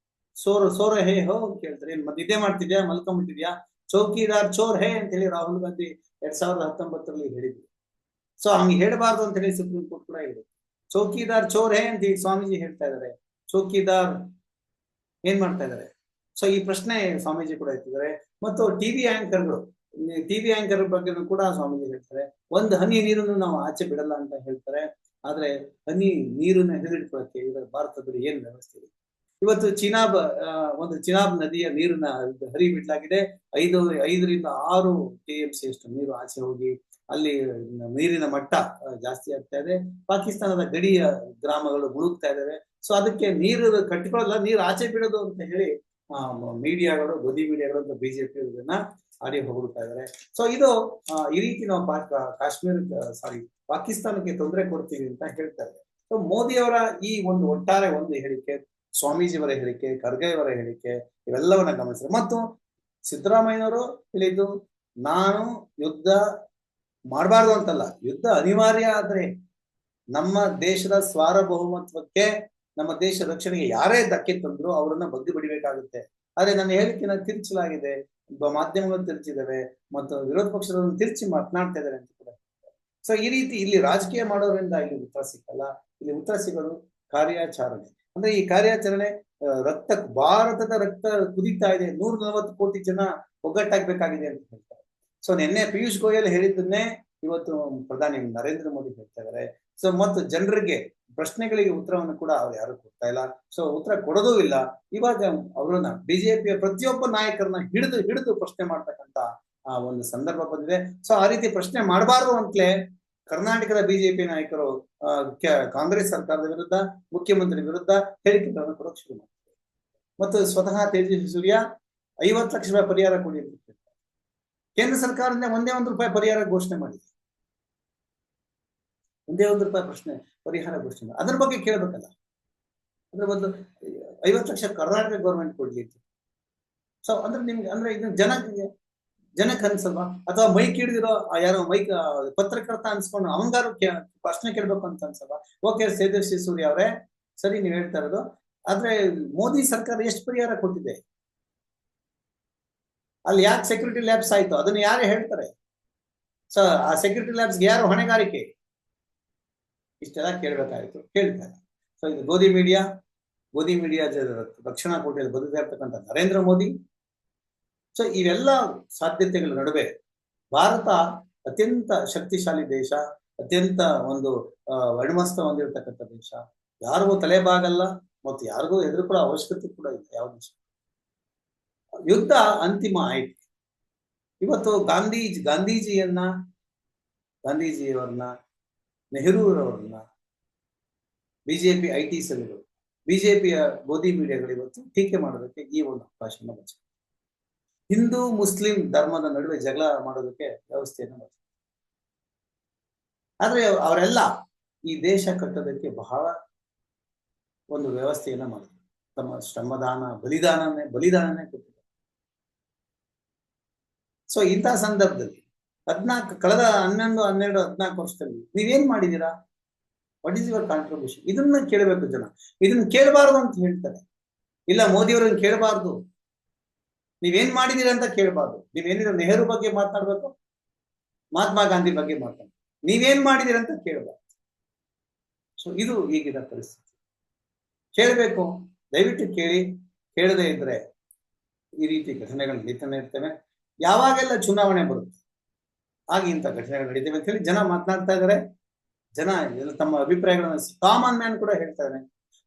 ಸೋರ ಹೇ ಹೋ ಅಂತ ಕೇಳ್ತಾರೆ, ಏನ್ ನಿದ್ದೆ ಮಾಡ್ತಿದ್ಯಾ, ಮಲ್ಕೊಂಡ್ಬಿಟ್ಟಿದ್ಯಾ? ಚೌಕಿದಾರ್ ಚೋರ್ ಹೇ ಅಂತ ಹೇಳಿ ರಾಹುಲ್ ಗಾಂಧಿ 2019 ಹೇಳಿದ್ರು. ಸೊ ಹಂಗೆ ಹೇಳಬಾರ್ದು ಅಂತ ಹೇಳಿ ಸುಪ್ರೀಂ ಕೋರ್ಟ್ ಕೂಡ ಹೇಳಿದ್ರು. ಚೌಕಿದಾರ್ ಚೋರ್ ಹೇ ಅಂತ ಸ್ವಾಮೀಜಿ ಹೇಳ್ತಾ ಇದಾರೆ, ಚೌಕಿದಾರ್ ಏನ್ ಮಾಡ್ತಾ ಇದಾರೆ? ಸೊ ಈ ಪ್ರಶ್ನೆ ಸ್ವಾಮೀಜಿ ಕೂಡ ಎತ್ತಿದ್ದಾರೆ. ಮತ್ತು ಟಿವಿ ಆಂಕರ್ ಬಗ್ಗೆ ಕೂಡ ಸ್ವಾಮೀಜಿ ಹೇಳ್ತಾರೆ, ಒಂದು ಹನಿ ನೀರನ್ನು ನಾವು ಆಚೆ ಬಿಡಲ್ಲ ಅಂತ ಹೇಳ್ತಾರೆ. ಆದ್ರೆ ಹನಿ ನೀರನ್ನ ಹಿಡಿದಿಟ್ಕೊಳ್ಳಕ್ಕೆ ಇವರ ಭಾರತದಲ್ಲಿ ಏನ್ ವ್ಯವಸ್ಥೆ ಇದೆ? ಇವತ್ತು ಚಿನಾಬ್ ನದಿಯ ನೀರನ್ನ ಹರಿಬಿಡ್ಲಾಗಿದೆ. 5ರಿಂದ 6 TMC ಅಷ್ಟು ನೀರು ಆಚೆ ಹೋಗಿ ಅಲ್ಲಿ ನೀರಿನ ಮಟ್ಟ ಜಾಸ್ತಿ ಆಗ್ತಾ ಇದೆ. ಪಾಕಿಸ್ತಾನದ ಗಡಿಯ ಗ್ರಾಮಗಳು ಮುಳುಗ್ತಾ ಇದ್ದಾವೆ. ಸೊ ಅದಕ್ಕೆ ನೀರು ಕಟ್ಟಿಕೊಳ್ಳಲ್ಲ, ನೀರು ಆಚೆ ಬಿಡೋದು ಅಂತ ಹೇಳಿ ಮೀಡಿಯಾಗಳು, ಗೋಧಿ ಮೀಡಿಯಾಗಳು ಅಂತ ಬಿಜೆಪಿ ಇದನ್ನ ಆಡಿ ಹೊಗಳ್ತಾ ಇದ್ದಾರೆ. ಸೊ ಇದು ಈ ರೀತಿ ನಾವು ಪಾಕಿಸ್ತಾನಕ್ಕೆ ತೊಂದರೆ ಕೊಡ್ತೀವಿ ಅಂತ ಹೇಳ್ತಾ ಇದ್ದಾರೆ. ಸೊ ಮೋದಿಯವರ ಈ ಒಂದು ಒಟ್ಟಾರೆ ಒಂದು ಹೇಳಿಕೆ, ಸ್ವಾಮೀಜಿಯವರ ಹೇಳಿಕೆ, ಖರ್ಗೆಯವರ ಹೇಳಿಕೆ, ಇವೆಲ್ಲವನ್ನ ಗಮನಿಸಿದ್ರೆ, ಮತ್ತು ಸಿದ್ದರಾಮಯ್ಯನವರು ಹೇಳಿದ್ದು, ನಾನು ಯುದ್ಧ ಮಾಡಬಾರ್ದು ಅಂತಲ್ಲ, ಯುದ್ಧ ಅನಿವಾರ್ಯ ಆದ್ರೆ ನಮ್ಮ ದೇಶದ ಸಾರ್ವಭೌಮತ್ವಕ್ಕೆ, ನಮ್ಮ ದೇಶ ರಕ್ಷಣೆಗೆ ಯಾರೇ ಧಕ್ಕೆ ತಂದ್ರು ಅವರನ್ನ ಬಗ್ಗಿ ಬಿಡಬೇಕಾಗುತ್ತೆ. ಆದ್ರೆ ನನ್ನ ಹೇಳಿಕೆನ ತಿರುಚಲಾಗಿದೆ, ಮಾಧ್ಯಮಗಳು ತಿರುಚಿದಾವೆ, ಮತ್ತು ವಿರೋಧ ಪಕ್ಷದವರನ್ನು ತಿರುಚಿ ಮಾತನಾಡ್ತಾ ಇದ್ದಾರೆ ಅಂತ ಕೂಡ. ಸೊ ಈ ರೀತಿ ಇಲ್ಲಿ ರಾಜಕೀಯ ಮಾಡೋದ್ರಿಂದ ಇಲ್ಲಿ ಉತ್ತರ ಸಿಕ್ಕಲ್ಲ. ಇಲ್ಲಿ ಉತ್ತರ ಸಿಗೋದು ಕಾರ್ಯಾಚರಣೆ. ಅಂದ್ರೆ ಈ ಕಾರ್ಯಾಚರಣೆ ಭಾರತದ ರಕ್ತ ಕುದೀತಾ ಇದೆ, 140 ಕೋಟಿ ಜನ ಒಗ್ಗಟ್ಟಾಗ್ಬೇಕಾಗಿದೆ ಅಂತ ಹೇಳ್ತಾರೆ. ಸೊ ನಿನ್ನೆ ಪಿಯೂಷ್ ಗೋಯಲ್ ಹೇಳಿದ್ದನ್ನೇ ಇವತ್ತು ಪ್ರಧಾನಿ ನರೇಂದ್ರ ಮೋದಿ ಹೇಳ್ತಾ ಇದ್ದಾರೆ. ಸೊ ಮತ್ತು ಜನರಿಗೆ ಪ್ರಶ್ನೆಗಳಿಗೆ ಉತ್ತರವನ್ನು ಕೂಡ ಅವ್ರು ಯಾರು ಕೊಡ್ತಾ ಇಲ್ಲ. ಸೊ ಉತ್ತರ ಕೊಡೋದೂ ಇಲ್ಲ. ಇವಾಗ ಅವ್ರನ್ನ ಬಿಜೆಪಿಯ ಪ್ರತಿಯೊಬ್ಬ ನಾಯಕರನ್ನ ಹಿಡಿದು ಪ್ರಶ್ನೆ ಮಾಡ್ತಕ್ಕಂತ ಒಂದು ಸಂದರ್ಭ ಬಂದಿದೆ. ಸೊ ಆ ರೀತಿ ಪ್ರಶ್ನೆ ಮಾಡಬಾರ್ದು ಅಂತಲೇ ಕರ್ನಾಟಕದ ಬಿಜೆಪಿ ನಾಯಕರು ಕಾಂಗ್ರೆಸ್ ಸರ್ಕಾರದ ವಿರುದ್ಧ, ಮುಖ್ಯಮಂತ್ರಿ ವಿರುದ್ಧ ಹೇಳಿಕೆಗಳನ್ನು ಕೊಡೋಕೆ ಶುರು ಮಾಡ್ತಾರೆ. ಮತ್ತು ಸ್ವತಃ ತೇಜಸ್ವಿ ಸೂರ್ಯ 50 ಲಕ್ಷ ರೂಪಾಯಿ ಪರಿಹಾರ ಕೊಡಿ ಅಂತ ಹೇಳ್ತಾರೆ. ಕೇಂದ್ರ ಸರ್ಕಾರದಿಂದ ₹1 ಪರಿಹಾರ ಘೋಷಣೆ ಮಾಡಿದೆ, ₹1 ಪರಿಹಾರ ಘೋಷಣೆ. ಅದ್ರ ಬಗ್ಗೆ ಕೇಳಬೇಕಲ್ಲ, ಅದ್ರ ಬದಲು 50 ಲಕ್ಷ ಕರ್ನಾಟಕ ಗೌರ್ಮೆಂಟ್ ಕೊಡ್ಲಿ. ಸೊ ಅಂದ್ರೆ ನಿಮ್ಗೆ, ಅಂದ್ರೆ ಇದನ್ನ ಜನಕ್ಕೆ ಜನಕ್ಕೆ ಅನ್ಸಲ್ವಾ? ಅಥವಾ ಮೈಕ್ ಹಿಡಿದಿರೋ ಯಾರೋ ಮೈಕ್ ಪತ್ರಕರ್ತ ಅನ್ಸ್ಕೊಂಡು ಅವಂಗಾರು ಪ್ರಶ್ನೆ ಕೇಳ್ಬೇಕು ಅಂತ ಅನ್ಸಲ್ವಾ? ಓಕೆ ತೇಜಸ್ವಿ ಸೂರ್ಯ ಅವರೇ, ಸರಿ ನೀವ್ ಹೇಳ್ತಾ ಇರೋದು, ಆದ್ರೆ ಮೋದಿ ಸರ್ಕಾರ ಎಷ್ಟು ಪರಿಹಾರ ಕೊಟ್ಟಿದೆ? ಅಲ್ಲಿ ಯಾಕೆ ಸೆಕ್ಯೂರಿಟಿ ಲ್ಯಾಬ್ಸ್ ಆಯ್ತು ಅದನ್ನ ಯಾರು ಹೇಳ್ತಾರೆ? ಸೊ ಆ ಸೆಕ್ಯೂರಿಟಿ ಲ್ಯಾಬ್ಸ್ಗೆ ಯಾರು ಹೊಣೆಗಾರಿಕೆ? ಇಷ್ಟೆಲ್ಲ ಕೇಳ್ಬೇಕಾಯ್ತು, ಕೇಳ್ತಾರೆ. ಸೊ ಇದು ಗೋಧಿ ಮೀಡಿಯಾ ರಕ್ಷಣಾ ಕೋಟೆಯಲ್ಲಿ ಬದುಕ್ತಾ ಇರ್ತಕ್ಕಂಥ ನರೇಂದ್ರ ಮೋದಿ. ಸೊ ಇವೆಲ್ಲ ಸಾಧ್ಯತೆಗಳ ನಡುವೆ ಭಾರತ ಅತ್ಯಂತ ಶಕ್ತಿಶಾಲಿ ದೇಶ, ಅತ್ಯಂತ ಒಂದು ವರ್ಣಮಸ್ತ ಹೊಂದಿರತಕ್ಕಂಥ ದೇಶ, ಯಾರಿಗೂ ತಲೆಬಾಗಲ್ಲ ಮತ್ತು ಯಾರಿಗೂ ಹೆದರ್ಕೊಳ್ಳೋ ಅವಶ್ಯಕತೆ ಕೂಡ ಇಲ್ಲ ಯಾವ ದೇಶ. ಯುದ್ಧ ಅಂತಿಮ ಆಯ್ತು. ಇವತ್ತು ಗಾಂಧೀಜಿಯವರನ್ನ, ನೆಹರೂರವ್ರನ್ನ ಬಿಜೆಪಿ ಐಟಿ ಸೆಲ್ಗಳು, ಬಿಜೆಪಿಯ ಗೋಧಿ ಮೀಡಿಯಾಗಳು ಇವತ್ತು ಟೀಕೆ ಮಾಡೋದಕ್ಕೆ ಈ ಒಂದು ಅವಕಾಶವನ್ನು ಬಯಸಿದೆ. ಹಿಂದೂ ಮುಸ್ಲಿಂ ಧರ್ಮದ ನಡುವೆ ಜಗಳ ಮಾಡೋದಕ್ಕೆ ವ್ಯವಸ್ಥೆಯನ್ನು ಬಯಸಿದೆ. ಆದ್ರೆ ಅವರೆಲ್ಲ ಈ ದೇಶ ಕಟ್ಟೋದಕ್ಕೆ ಬಹಳ ಒಂದು ವ್ಯವಸ್ಥೆಯನ್ನ ಮಾಡಿದ್ರು. ತಮ್ಮ ಶ್ರಮದಾನ ಬಲಿದಾನನೇ ಕೊಟ್ಟಿದ್ದಾರೆ. ಸೊ ಇಂತಹ ಸಂದರ್ಭದಲ್ಲಿ ಕಳೆದ 14 ವರ್ಷದಲ್ಲಿ ನೀವೇನ್ ಮಾಡಿದೀರಾ? What is your contribution? ಇದನ್ನ ಕೇಳಬೇಕು ಜನ. ಇದನ್ನ ಕೇಳಬಾರ್ದು ಅಂತ ಹೇಳ್ತಾರೆ. ಇಲ್ಲ, ಮೋದಿಯವರನ್ನ ಕೇಳಬಾರ್ದು, ನೀವೇನ್ ಮಾಡಿದೀರ ಅಂತ ಕೇಳಬಾರ್ದು. ನೀವೇನಿದ್ರು ನೆಹರು ಬಗ್ಗೆ ಮಾತನಾಡ್ಬೇಕು, ಮಹಾತ್ಮ ಗಾಂಧಿ ಬಗ್ಗೆ ಮಾತಾಡ್ಬೇಕು. ನೀವೇನ್ ಮಾಡಿದೀರ ಅಂತ ಕೇಳಬಾರ್ದು. ಸೊ ಇದು ಈಗಿನ ಪರಿಸ್ಥಿತಿ. ಕೇಳಬೇಕು, ದಯವಿಟ್ಟು ಕೇಳಿ. ಕೇಳದೇ ಇದ್ರೆ ಈ ರೀತಿ ಘಟನೆಗಳು ನಡೀತಾನೆ ಇರ್ತವೆ. ಯಾವಾಗೆಲ್ಲ ಚುನಾವಣೆ ಬರುತ್ತೆ ಆಗ ಇಂಥ ಘಟನೆಗಳು ನಡೀತವೆ ಅಂತ ಹೇಳಿ ಜನ ಮಾತನಾಡ್ತಾ ಇದ್ದಾರೆ. ಜನ ಎಲ್ಲ ತಮ್ಮ ಅಭಿಪ್ರಾಯಗಳನ್ನ ಕಾಮನ್ ಮ್ಯಾನ್ ಕೂಡ ಹೇಳ್ತಾ ಇದ್ದಾನೆ.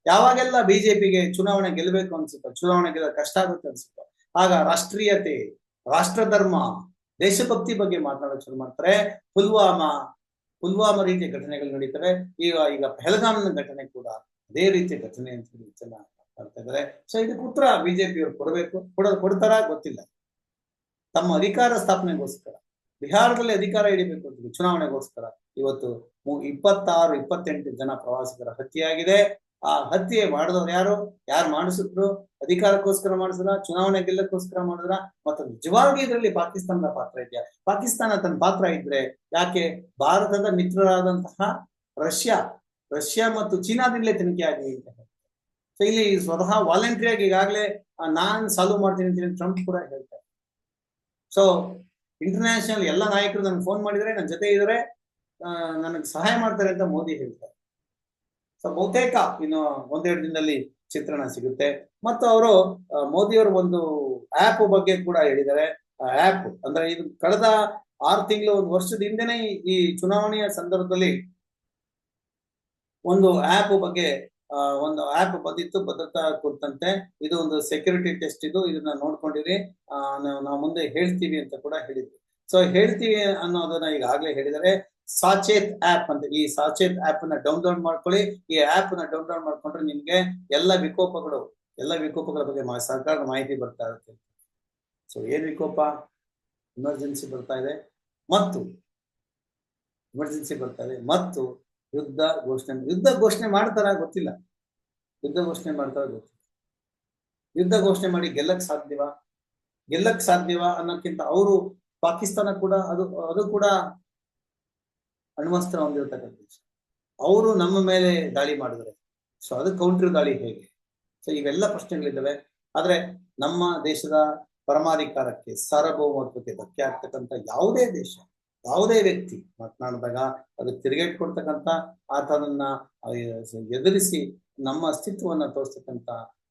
ಯಾವಾಗೆಲ್ಲ ಬಿಜೆಪಿಗೆ ಚುನಾವಣೆ ಗೆಲ್ಲಬೇಕು ಅನ್ಸುತ್ತೋ, ಚುನಾವಣೆ ಗೆಲ್ಲ ಕಷ್ಟ ಆಗುತ್ತೆ ಅನ್ಸುತ್ತೋ, ಆಗ ರಾಷ್ಟ್ರೀಯತೆ, ರಾಷ್ಟ್ರಧರ್ಮ, ದೇಶಭಕ್ತಿ ಬಗ್ಗೆ ಮಾತನಾಡೋಕೆ ಶುರು ಮಾಡ್ತಾರೆ. ಪುಲ್ವಾಮಾ ರೀತಿಯ ಘಟನೆಗಳು ನಡೀತವೆ. ಈಗ ಪಹಲ್ಗಾಮ್ನ ಘಟನೆ ಕೂಡ ಅದೇ ರೀತಿಯ ಘಟನೆ ಅಂತ ಹೇಳಿ ಜನ ಮಾತಾಡ್ತಾ ಇದ್ದಾರೆ. ಸೊ ಇದಕ್ಕೆ ಉತ್ತರ ಬಿಜೆಪಿಯವರು ಕೊಡಬೇಕು. ಕೊಡ್ತಾರ ಗೊತ್ತಿಲ್ಲ. ತಮ್ಮ ಅಧಿಕಾರ ಸ್ಥಾಪನೆಗೋಸ್ಕರ ಬಿಹಾರದಲ್ಲಿ ಅಧಿಕಾರ ಹಿಡಿಬೇಕು ಅಂತ ಚುನಾವಣೆಗೋಸ್ಕರ ಇವತ್ತು 26-28 ಜನ ಪ್ರವಾಸಿಗರ ಹತ್ಯೆಯಾಗಿದೆ. ಆ ಹತ್ಯೆ ಮಾಡಿದವ್ರು ಯಾರು ಮಾಡಿಸಿದ್ರು? ಅಧಿಕಾರಕ್ಕೋಸ್ಕರ ಮಾಡಿದ್ರ, ಚುನಾವಣೆ ಗೆಲ್ಲಕ್ಕೋಸ್ಕರ ಮಾಡಿದ್ರ? ಮತ್ತು ನಿಜವಾಗಿ ಇದರಲ್ಲಿ ಪಾಕಿಸ್ತಾನದ ಪಾತ್ರ ಇದೆಯಾ? ಪಾಕಿಸ್ತಾನ ತನ್ನ ಪಾತ್ರ ಇದ್ರೆ ಯಾಕೆ ಭಾರತದ ಮಿತ್ರರಾದಂತಹ ರಷ್ಯಾ ಮತ್ತು ಚೀನಾದಿಂದಲೇ ತನಿಖೆ ಆಗಿ ಅಂತ ಹೇಳ್ತಾರೆ. ಸೊ ಇಲ್ಲಿ ಸ್ವತಃ ವಾಲಂಟ್ರಿಯಾಗಿ ಈಗಾಗಲೇ ನಾನ್ ಸಾಲ್ವ್ ಮಾಡ್ತೀನಿ ಅಂತ ಟ್ರಂಪ್ ಕೂಡ ಹೇಳ್ತಾರೆ. ಸೊ ಇಂಟರ್ನ್ಯಾಷನಲ್ ಎಲ್ಲ ನಾಯಕರು ನನ್ಗೆ ಫೋನ್ ಮಾಡಿದರೆ, ನನ್ನ ಜೊತೆ ಇದ್ರೆ ನನಗೆ ಸಹಾಯ ಮಾಡ್ತಾರೆ ಅಂತ ಮೋದಿ ಹೇಳ್ತಾರೆ. ಸೊ ಬಹುತೇಕ ಇನ್ನು 1-2 ದಿನದಲ್ಲಿ ಚಿತ್ರಣ ಸಿಗುತ್ತೆ. ಮತ್ತು ಅವರು ಮೋದಿಯವರು ಒಂದು ಆ್ಯಪ್ ಬಗ್ಗೆ ಕೂಡ ಹೇಳಿದ್ದಾರೆ. ಆ್ಯಪ್ ಅಂದ್ರೆ ಇದು ಕಳೆದ 6 ತಿಂಗಳು, 1 ವರ್ಷದ ಹಿಂದೆನೆ ಈ ಚುನಾವಣೆಯ ಸಂದರ್ಭದಲ್ಲಿ ಒಂದು ಆ್ಯಪ್ ಬಗ್ಗೆ ಒಂದು ಆ್ಯಪ್ ಬಂದಿತ್ತು, ಭದ್ರತಾ ಕುರಿತಂತೆ. ಇದು ಒಂದು ಸೆಕ್ಯೂರಿಟಿ ಟೆಸ್ಟ್, ಇದನ್ನ ನೋಡ್ಕೊಂಡಿರಿ, ನಾವು ಮುಂದೆ ಹೇಳ್ತೀವಿ ಅಂತ ಕೂಡ ಹೇಳಿದ್ವಿ. ಸೊ ಹೇಳ್ತೀವಿ ಅನ್ನೋದನ್ನ ಈಗಾಗಲೇ ಹೇಳಿದರೆ. ಸಾಚೇತ್ ಆ್ಯಪ್ ಅಂತ, ಈ ಸಾಚೇತ್ ಆ್ಯಪ್ ನ ಡೌನ್ಲೋಡ್ ಮಾಡ್ಕೊಳ್ಳಿ. ಈ ಆ್ಯಪ್ ನ ಡೌನ್ಲೋಡ್ ಮಾಡ್ಕೊಂಡ್ರೆ ನಿಮ್ಗೆ ಎಲ್ಲ ವಿಕೋಪಗಳ ಬಗ್ಗೆ ಸರ್ಕಾರದ ಮಾಹಿತಿ ಬರ್ತಾ ಇರುತ್ತೆ. ಸೊ ಏನ್ ವಿಕೋಪ? ಎಮರ್ಜೆನ್ಸಿ ಬರ್ತಾ ಇದೆ ಮತ್ತು ಯುದ್ಧ ಘೋಷಣೆ ಮಾಡ್ತಾರ ಗೊತ್ತಿಲ್ಲ. ಯುದ್ಧ ಘೋಷಣೆ ಮಾಡಿ ಗೆಲ್ಲಕ್ ಸಾಧ್ಯವಾ ಅನ್ನೋಕ್ಕಿಂತ ಅವರು ಪಾಕಿಸ್ತಾನ ಕೂಡ ಅದು ಕೂಡ ಅಣ್ವಸ್ತ್ರ ಹೊಂದಿರತಕ್ಕಂಥ ದೇಶ. ಅವರು ನಮ್ಮ ಮೇಲೆ ದಾಳಿ ಮಾಡಿದರೆ ಸೊ ಅದು ಕೌಂಟರ್ ದಾಳಿ ಹೇಗೆ? ಸೊ ಇವೆಲ್ಲ ಪ್ರಶ್ನೆಗಳಿದ್ದಾವೆ. ಆದ್ರೆ ನಮ್ಮ ದೇಶದ ಪರಮಾಧಿಕಾರಕ್ಕೆ, ಸಾರ್ವಭೌಮತ್ವಕ್ಕೆ ಧಕ್ಕೆ ಆಗ್ತಕ್ಕಂಥ ಯಾವುದೇ ದೇಶ, ಯಾವುದೇ ವ್ಯಕ್ತಿ ಮಾತನಾಡಿದಾಗ ಅದು ತಿರುಗೇಟ್ ಕೊಡ್ತಕ್ಕಂಥ, ಆತನನ್ನ ಎದುರಿಸಿ ನಮ್ಮ ಅಸ್ತಿತ್ವವನ್ನ ತೋರಿಸ್ತಕ್ಕಂಥ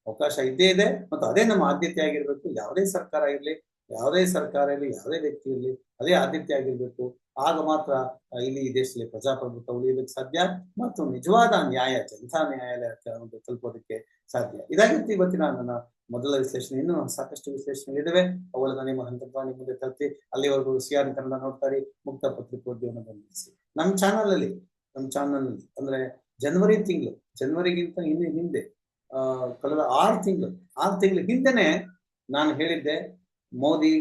ಅವಕಾಶ ಇದ್ದೇ ಇದೆ. ಮತ್ತು ಅದೇ ನಮ್ಮ ಆದ್ಯತೆ ಆಗಿರ್ಬೇಕು. ಯಾವುದೇ ಸರ್ಕಾರ ಇರಲಿ, ಯಾವುದೇ ವ್ಯಕ್ತಿ ಇರಲಿ, ಅದೇ ಆದ್ಯತೆ ಆಗಿರ್ಬೇಕು. ಆಗ ಮಾತ್ರ ಇಲ್ಲಿ ಈ ದೇಶದಲ್ಲಿ ಪ್ರಜಾಪ್ರಭುತ್ವ ಉಳಿಯೋದಕ್ಕೆ ಸಾಧ್ಯ ಮತ್ತು ನಿಜವಾದ ನ್ಯಾಯ, ಜನತಾ ನ್ಯಾಯಾಲಯಕ್ಕೆ ಒಂದು ತಲುಪೋದಕ್ಕೆ ಸಾಧ್ಯ. ಇದಾಗಿತ್ತು ಇವತ್ತಿನ ನನ್ನ ಮೊದಲ ವಿಶ್ಲೇಷಣೆ. ಇನ್ನೂ ಸಾಕಷ್ಟು ವಿಶ್ಲೇಷಣೆಗಳಿದ್ದಾವೆ, ಅವುಗಳನ್ನ ನಿಮ್ಮ ಹಂತವಾಗಿ ಮುಂದೆ ತರ್ತಿ. ಅಲ್ಲಿವರೆಗೂ CR ಕನ್ನಡ ನೋಡ್ತಾರೆ, ಮುಕ್ತ ಪತ್ರಿಕೋದ್ಯಮವನ್ನು ಗಮನಿಸಿ. ನಮ್ಮ ಚಾನಲ್ ಅಂದ್ರೆ ಜನವರಿಗಿಂತ ಹಿಂದೆ ಕಳೆದ 6 ತಿಂಗಳ ಹಿಂದೆನೆ ನಾನು ಹೇಳಿದ್ದೆ, ಮೋದಿ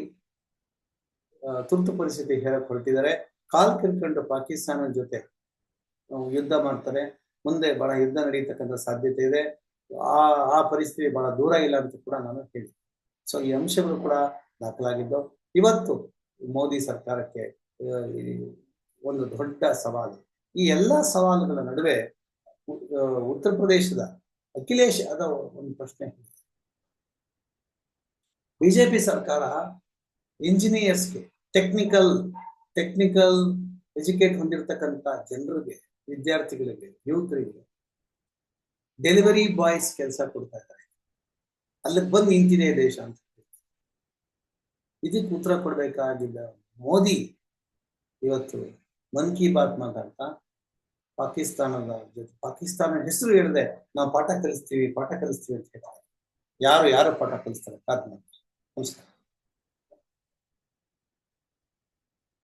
ತುರ್ತು ಪರಿಸ್ಥಿತಿ ಹೇಳಕ್ ಹೊರಟಿದ್ದಾರೆ. ಕಾಲ್ ಕಿರ್ಕೊಂಡು ಪಾಕಿಸ್ತಾನದ ಜೊತೆ ಯುದ್ಧ ಮಾಡ್ತಾರೆ, ಮುಂದೆ ಬಹಳ ಯುದ್ಧ ನಡೀತಕ್ಕಂಥ ಸಾಧ್ಯತೆ ಇದೆ. ಆ ಪರಿಸ್ಥಿತಿ ಬಹಳ ದೂರ ಇಲ್ಲ ಅಂತ ಕೂಡ ನಾನು ಹೇಳಿದೆ. ಸೊ ಈ ಅಂಶಗಳು ಕೂಡ ದಾಖಲಾಗಿದ್ದು. ಇವತ್ತು ಮೋದಿ ಸರ್ಕಾರಕ್ಕೆ ಈ ಒಂದು ದೊಡ್ಡ ಸವಾಲು. ಈ ಎಲ್ಲಾ ಸವಾಲುಗಳ ನಡುವೆ ಉತ್ತರ ಪ್ರದೇಶದ ಅಖಿಲೇಶ್ ಅದ ಒಂದು ಪ್ರಶ್ನೆ. ಬಿಜೆಪಿ ಸರ್ಕಾರ ಇಂಜಿನಿಯರ್ಸ್ಗೆ ಟೆಕ್ನಿಕಲ್ ಎಜುಕೇಟ್ ಹೊಂದಿರತಕ್ಕಂತ ಜನರಿಗೆ, ವಿದ್ಯಾರ್ಥಿಗಳಿಗೆ, ಯುವಕರಿಗೆ ಡೆಲಿವರಿ ಬಾಯ್ಸ್ ಕೆಲಸ ಕೊಡ್ತಾ ಇದ್ದಾರೆ. ಅಲ್ಲಿಗೆ ಬಂದು ನಿಂತಿದೆ ದೇಶ ಅಂತ. ಇದಕ್ಕೆ ಉತ್ತರ ಕೊಡ್ಬೇಕಾಗಿದ್ದ ಮೋದಿ ಇವತ್ತು ಮನ್ ಕಿ ಬಾತ್ ಮಾತಾಡ್ತಾ ಪಾಕಿಸ್ತಾನ ಹೆಸರು ಹೇಳಿದೆ ನಾವು ಪಾಠ ಕಲಿಸ್ತೀವಿ ಅಂತ ಹೇಳ್ತಾರೆ. ಯಾರು ಪಾಠ ಕಲಿಸ್ತಾರೆ? ನಮಸ್ಕಾರ.